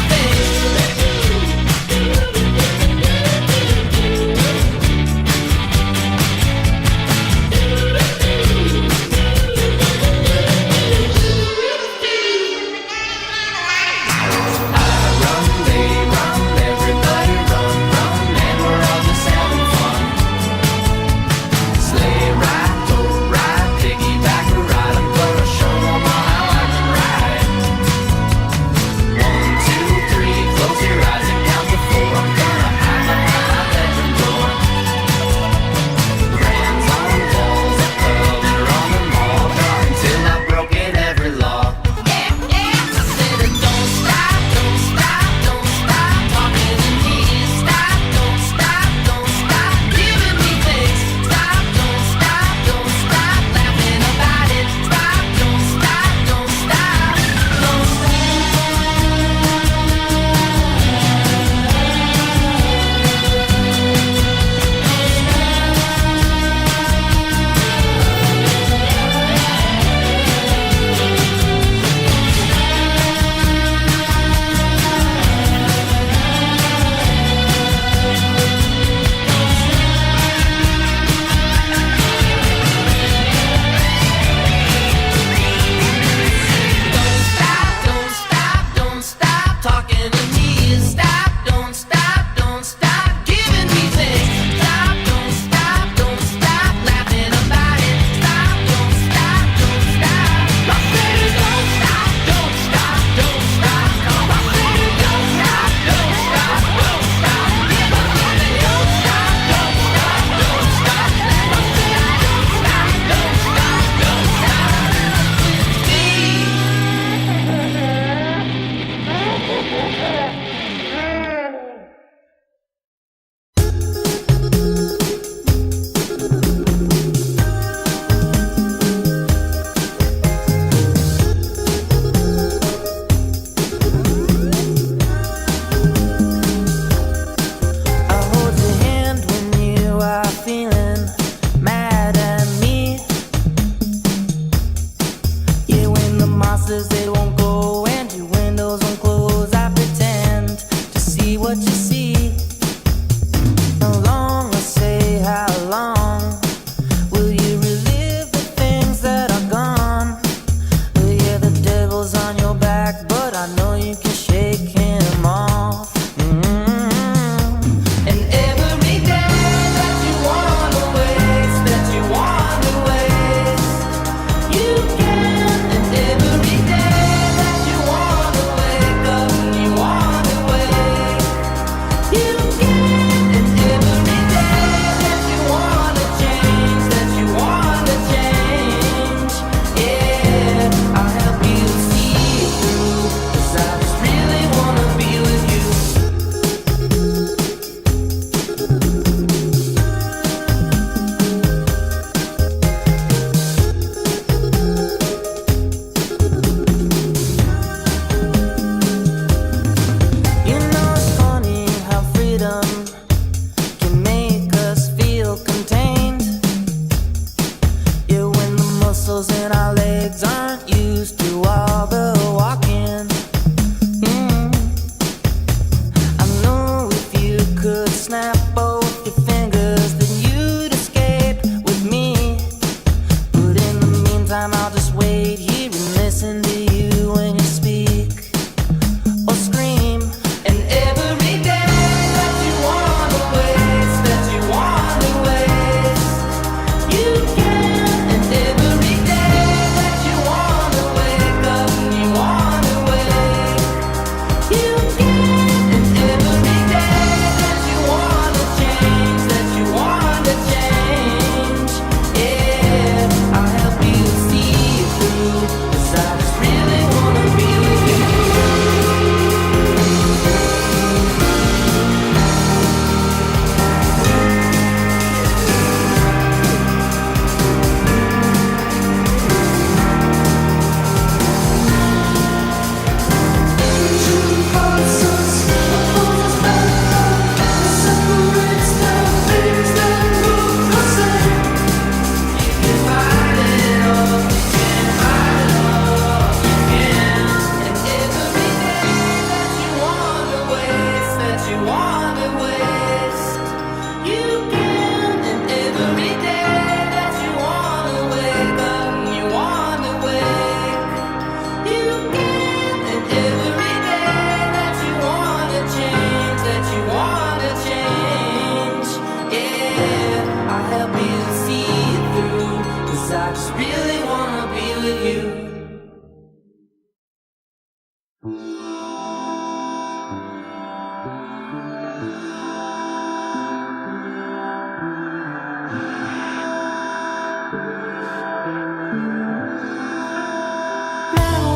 Never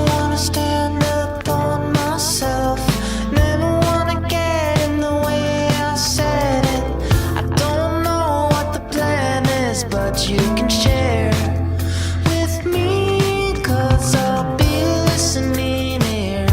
wanna stand up on myself. Never wanna get in the way, I said it. I don't know what the plan is, but you can share with me, 'cause I'll be listening here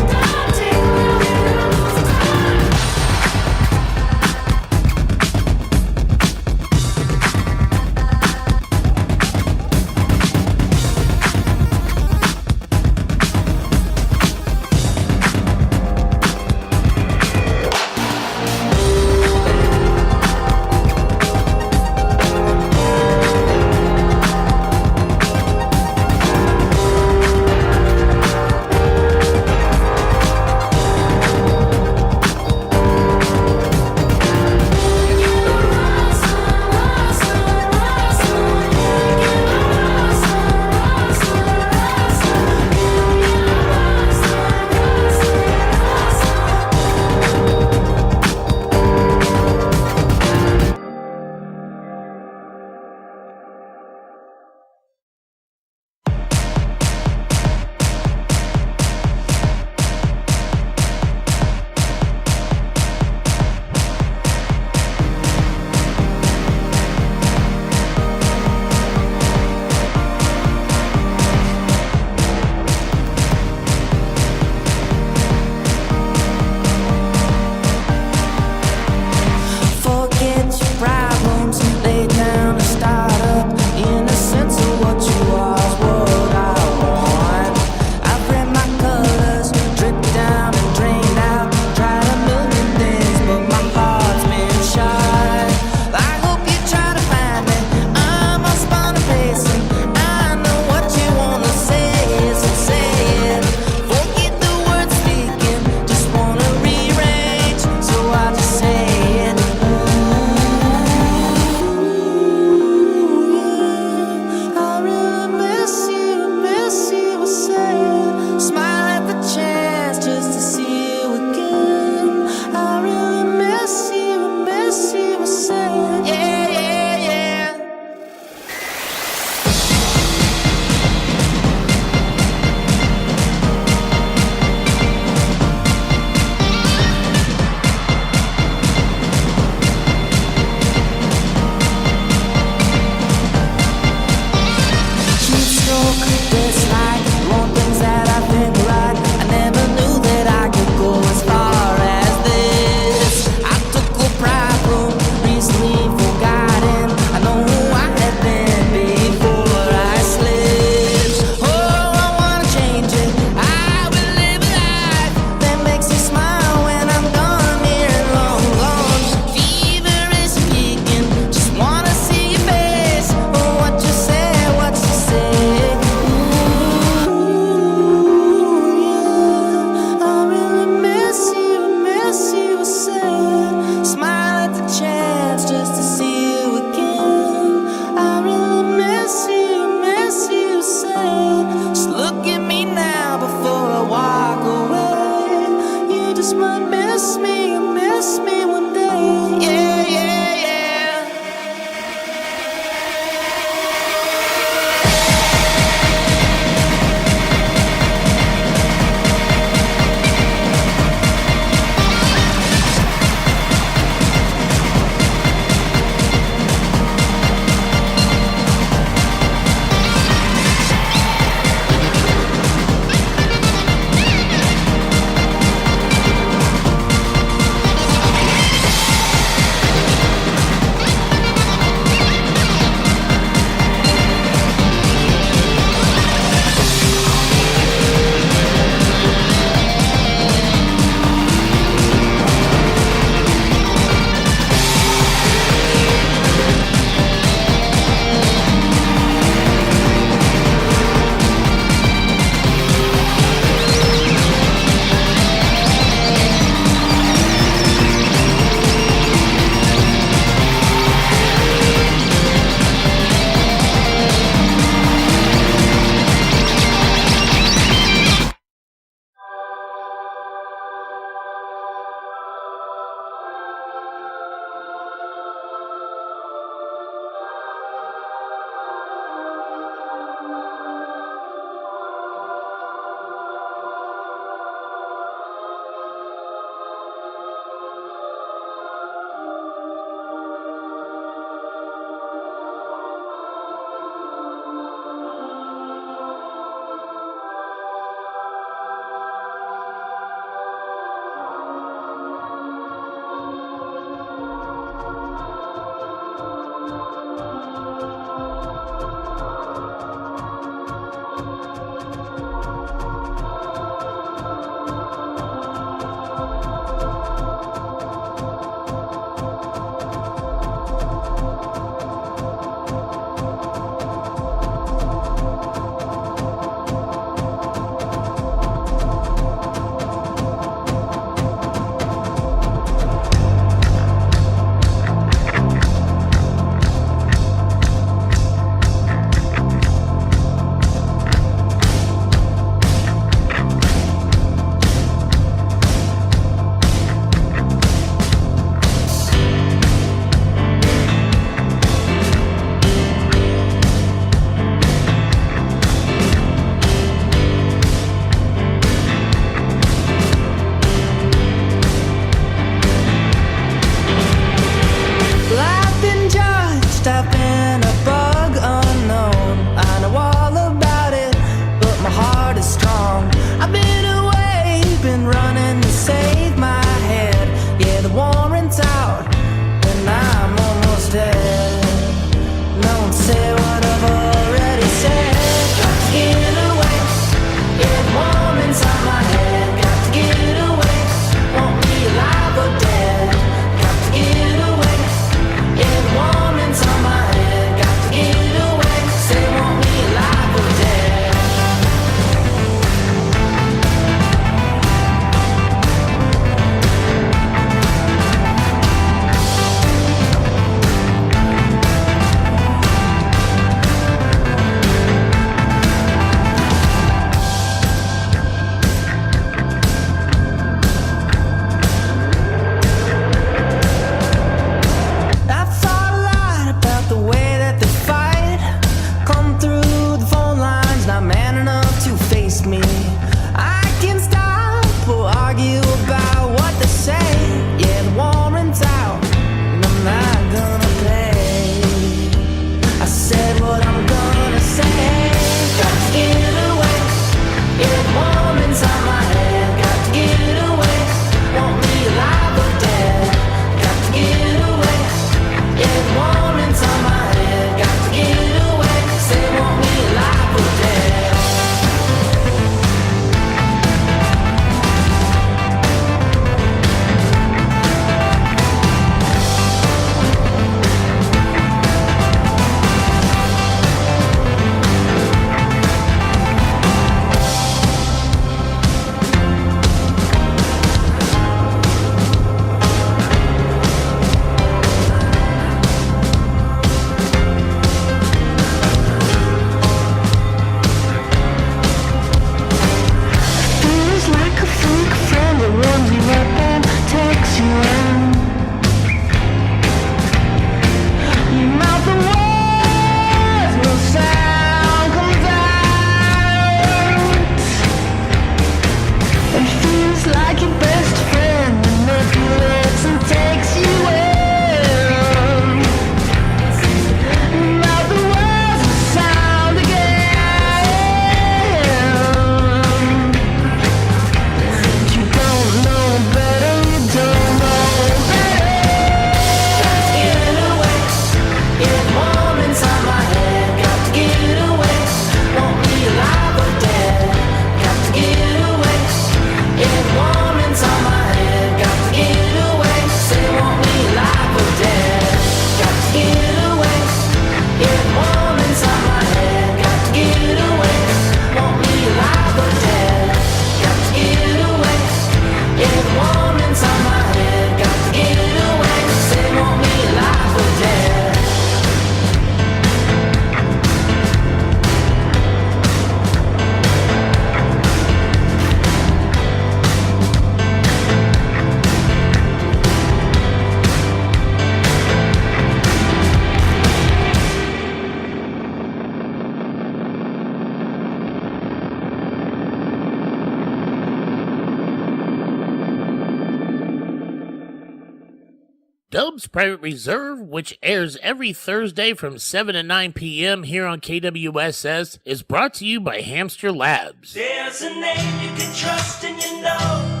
Dub's Private Reserve, which airs every Thursday from 7 to 9 p.m. here on KWSS, is brought to you by Hamster Labs. There's a name you can trust and you know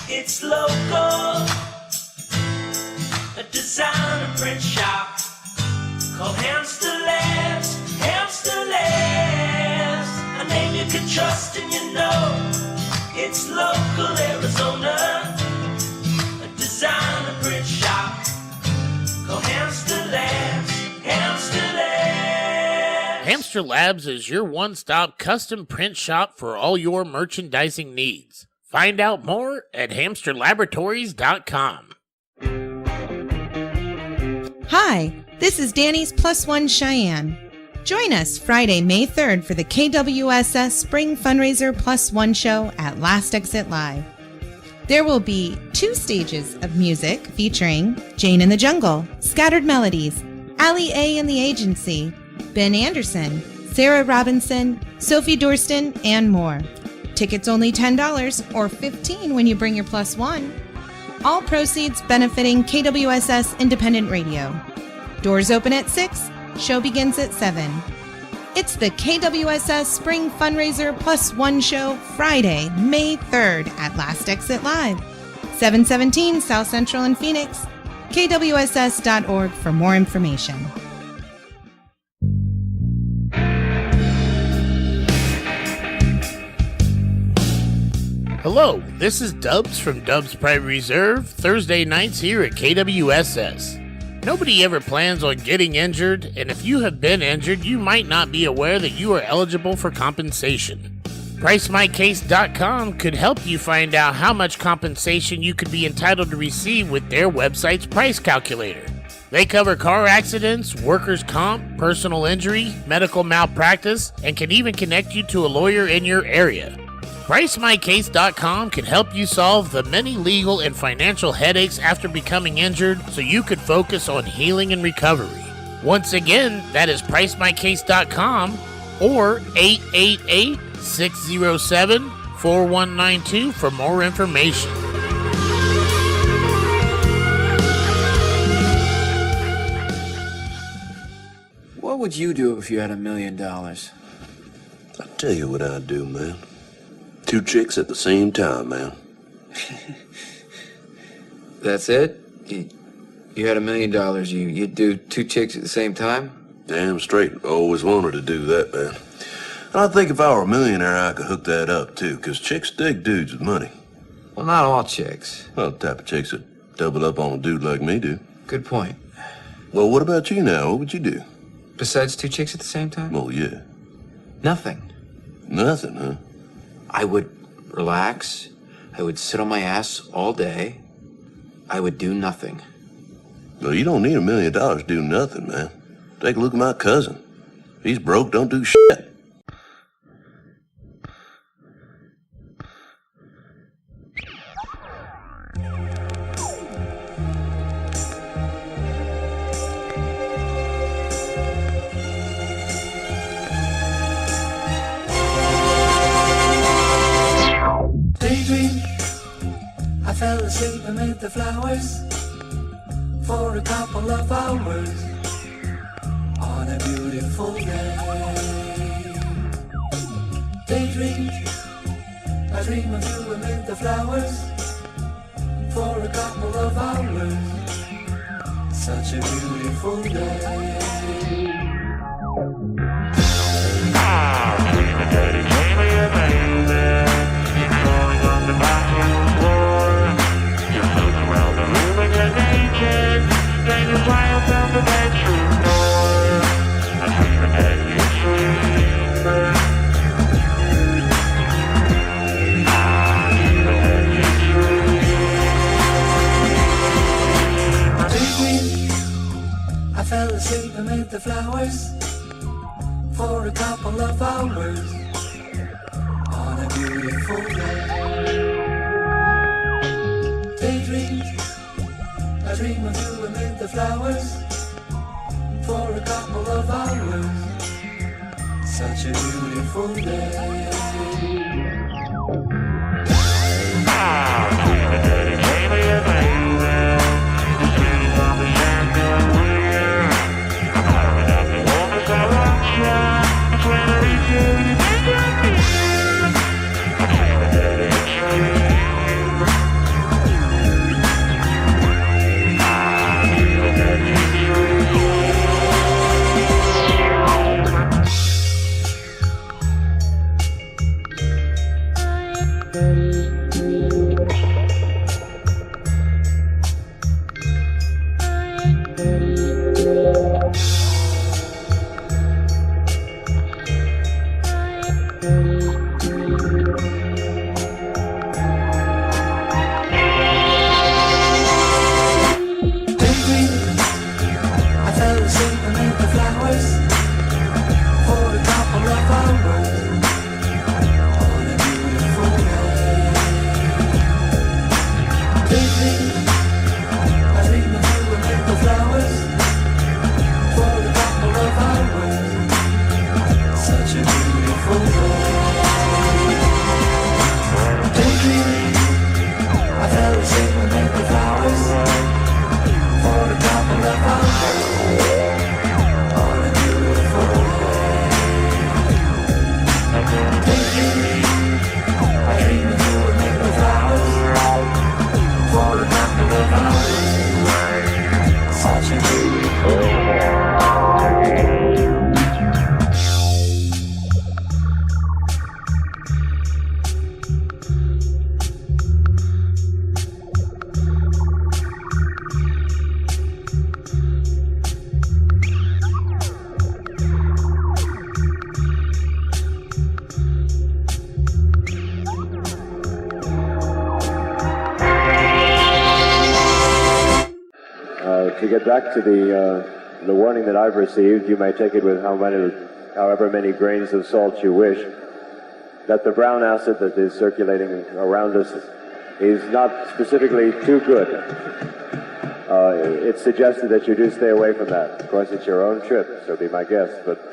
it's local. A designer print shop called Hamster Labs. Hamster Labs. A name you can trust and you know it's local Arizona. A designer print shop called Hamster Labs. Hamster Labs. Hamster Labs is your one-stop custom print shop for all your merchandising needs. Find out more at hamsterlaboratories.com. Hi, this is Danny's Plus One Cheyenne. Join us Friday, May 3rd for the KWSS Spring Fundraiser Plus One show at Last Exit Live. There will be 2 stages of music featuring Jane in the Jungle, Scattered Melodies, Allie A and the Agency, Ben Anderson, Sarah Robinson, Sophie Dorston, and more. Tickets only $10 or $15 when you bring your plus one. All proceeds benefiting KWSS Independent Radio. Doors open at 6, show begins at 7. It's the KWSS Spring Fundraiser Plus One show Friday, May 3rd at Last Exit Live, 717 South Central in Phoenix. KWSS.org for more information. Hello, this is Dubs from Dubs Private Reserve, Thursday nights here at KWSS. Nobody ever plans on getting injured, and if you have been injured, you might not be aware that you are eligible for compensation. PriceMyCase.com could help you find out how much compensation you could be entitled to receive with their website's price calculator. They cover car accidents, workers' comp, personal injury, medical malpractice, and can even connect you to a lawyer in your area. PriceMyCase.com can help you solve the many legal and financial headaches after becoming injured so you could focus on healing and recovery. Once again, that is PriceMyCase.com or 888-607-4192 for more information. What would you do if you had $1 million? I'll tell you what I'd do, man. 2 chicks at the same time, man. That's it? You had $1 million, you'd do 2 chicks at the same time? Damn straight. Always wanted to do that, man. And I think if I were a millionaire, I could hook that up, too, because chicks dig dudes with money. Well, not all chicks. Well, the type of chicks that double up on a dude like me do. Good point. Well, what about you now? What would you do? Besides 2 chicks at the same time? Well, yeah. Nothing. Nothing, huh? I would relax. I would sit on my ass all day. I would do nothing. Well, you don't need $1 million to do nothing, man. Take a look at my cousin. He's broke, don't do shit. Daydream, I fell asleep amid the flowers for a couple of hours on a beautiful day. Daydream, I dream of you amid the flowers for a couple of hours. Such a beautiful day. I fell asleep amid the flowers for a couple of hours on a beautiful day. Daydream, I dream of you amid the flowers for a couple of hours. Such a beautiful day. To get back to the warning that I've received, you may take it with however many grains of salt you wish, that the brown acid that is circulating around us is not specifically too good. It's suggested that you do stay away from that. Of course, it's your own trip, so be my guest, but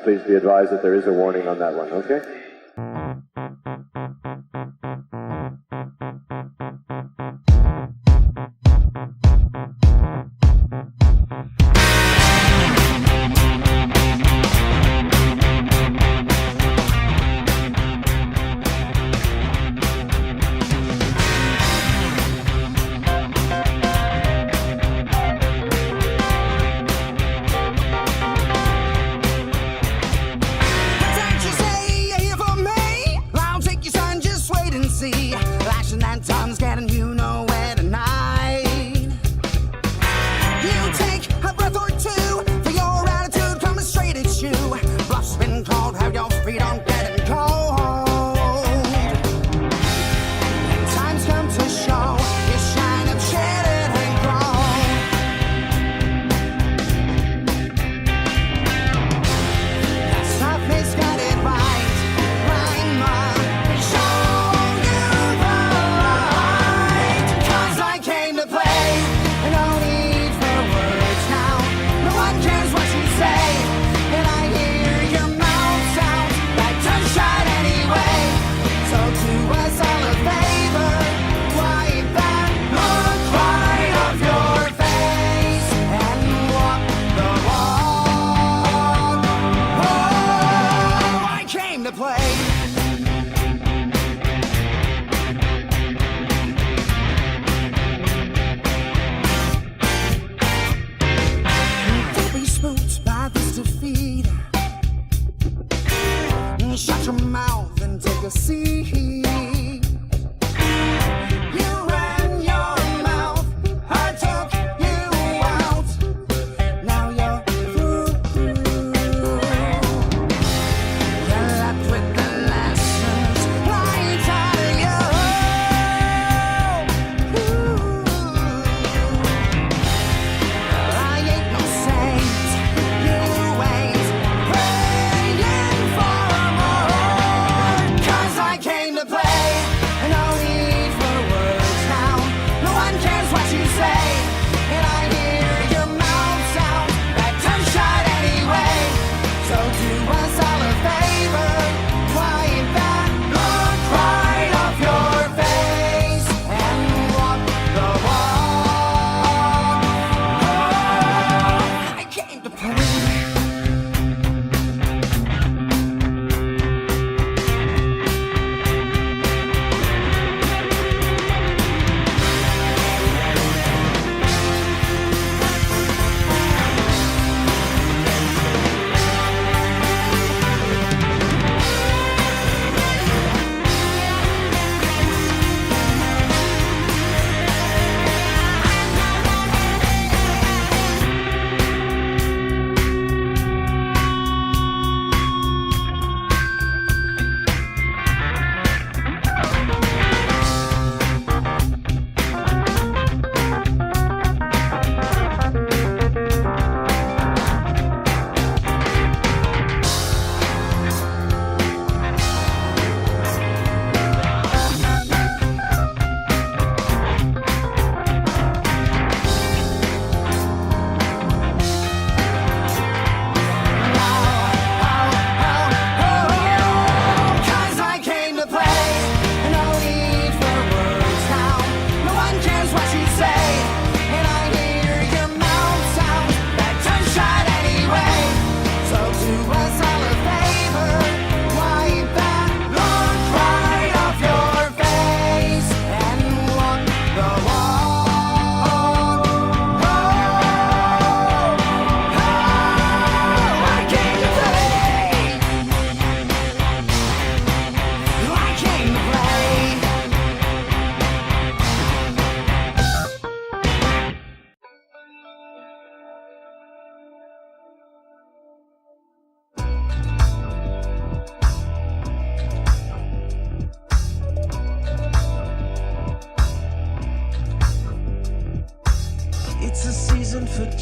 please be advised that there is a warning on that one, okay?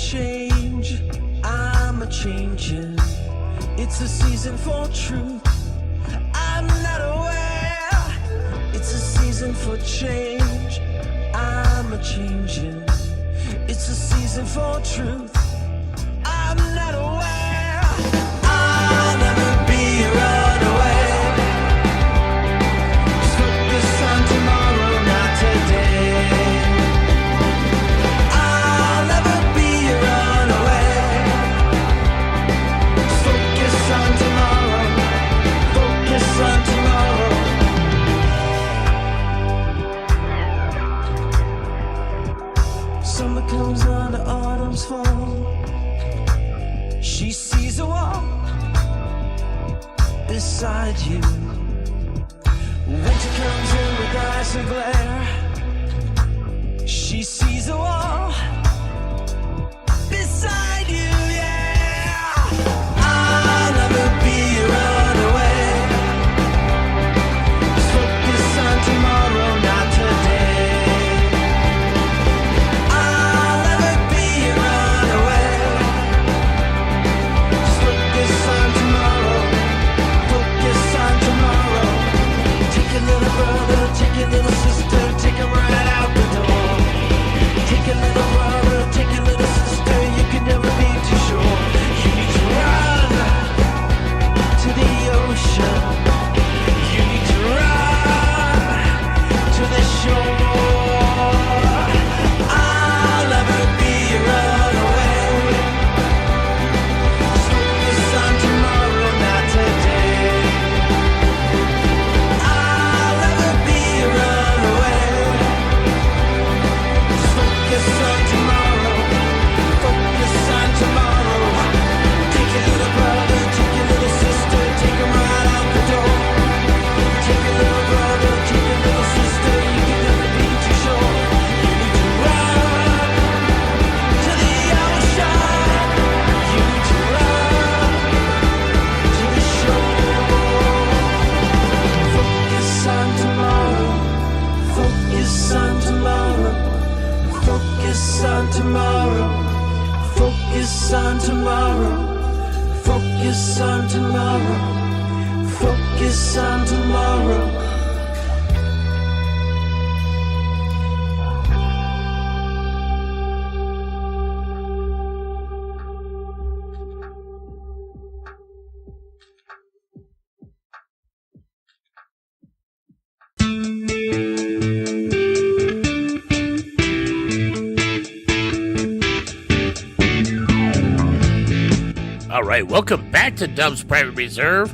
change. I'm a changing. It's a season for truth. I'm not aware. It's a season for change. I'm a changing. It's a season for truth. I'm not aware. I'll never be a runaway. Just focus on tomorrow, not today. I'll never be a runaway. Just focus on tomorrow. Focus on tomorrow. Summer comes on, the autumn's fall. She sees a wall beside you. Winter comes in with icy glare. She sees a wall beside you, yeah. I'll never be a runaway. Just focus on tomorrow, not today. Take your little sister, take her right out the door. Take your little brother, take your little sister, you can never be too sure. You need to run to the ocean. You need to run to the shore. I'll never be a runaway. Just focus on tomorrow, not today. Focus on tomorrow, focus on tomorrow. Take your little brother, take your little sister, take them right out the door. Take your little brother, take your little sister, you can never be too sure. You need to run to the ocean. You need to run to the shore. Focus on tomorrow, focus on tomorrow. Focus on tomorrow, focus on tomorrow, focus on tomorrow, focus on tomorrow. All right, welcome back to Dub's Private Reserve.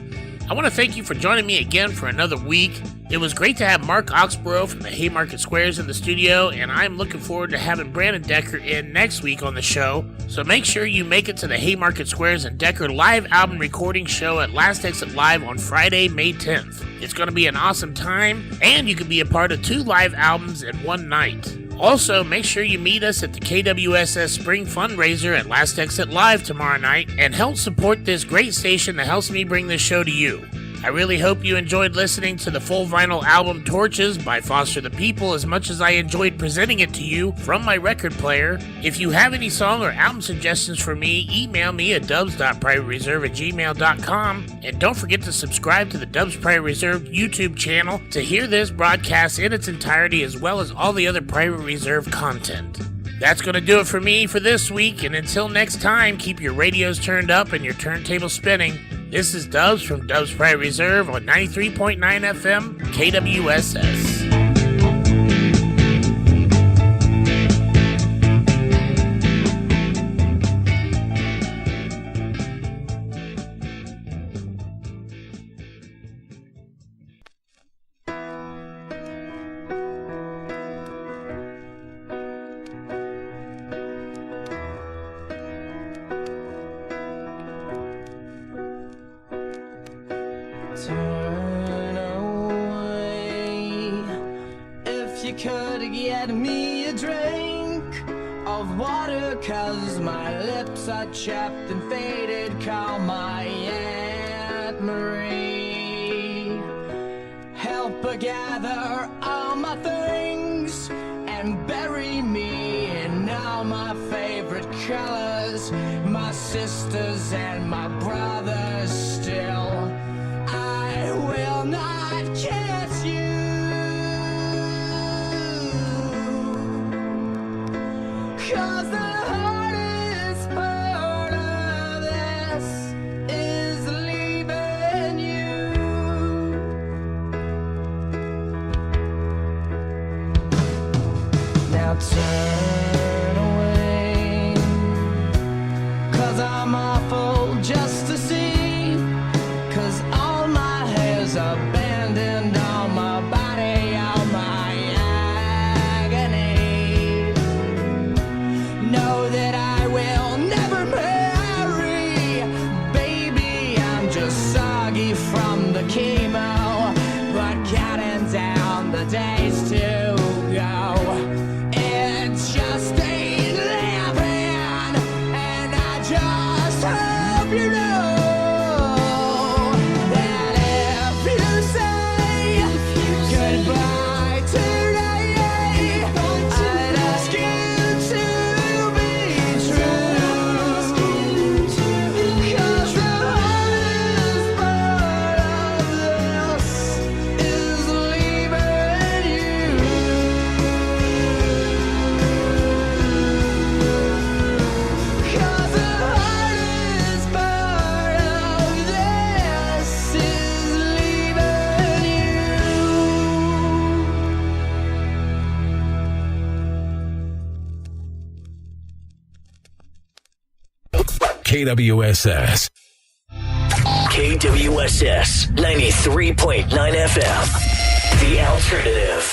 I want to thank you for joining me again for another week. It was great to have Marc Oxborrow from the Haymarket Squares in the studio, and I'm looking forward to having Brandon Decker in next week on the show. So make sure you make it to the Haymarket Squares and Decker live album recording show at Last Exit Live on Friday, May 10th. It's going to be an awesome time, and you can be a part of 2 live albums in one night. Also, make sure you meet us at the KWSS Spring Fundraiser at Last Exit Live tomorrow night and help support this great station that helps me bring this show to you. I really hope you enjoyed listening to the full vinyl album Torches by Foster the People as much as I enjoyed presenting it to you from my record player. If you have any song or album suggestions for me, email me at dubs.privatereserve@gmail.com, and don't forget to subscribe to the Dubs Private Reserve YouTube channel to hear this broadcast in its entirety as well as all the other Private Reserve content. That's going to do it for me for this week, and until next time, keep your radios turned up and your turntable spinning. This is Dubs from Dubs Private Reserve on 93.9 FM, KWSS. Turn away. If you could get me a drink of water, 'cause my lips are chapped and faded. Call my Aunt Marie. Help her gather all my things and bury me in all my favorite colors, my sisters and my brothers still. I will not kiss you, 'cause the hardest part of this is leaving you. Now turn away, 'cause I'm awful just to see, 'cause all my hair's abandoned on my body, all my agony. Know that I will never marry, baby, I'm just soggy from the chemo, but counting down the days to go. It's just ain't living, and I just hope you know that if you say goodbye today, I'd ask you to be true, 'cause the hardest part of this is leaving you. 'Cause the hardest part of this is leaving you. KWSS. KWSS 93.9 FM. The Alternative.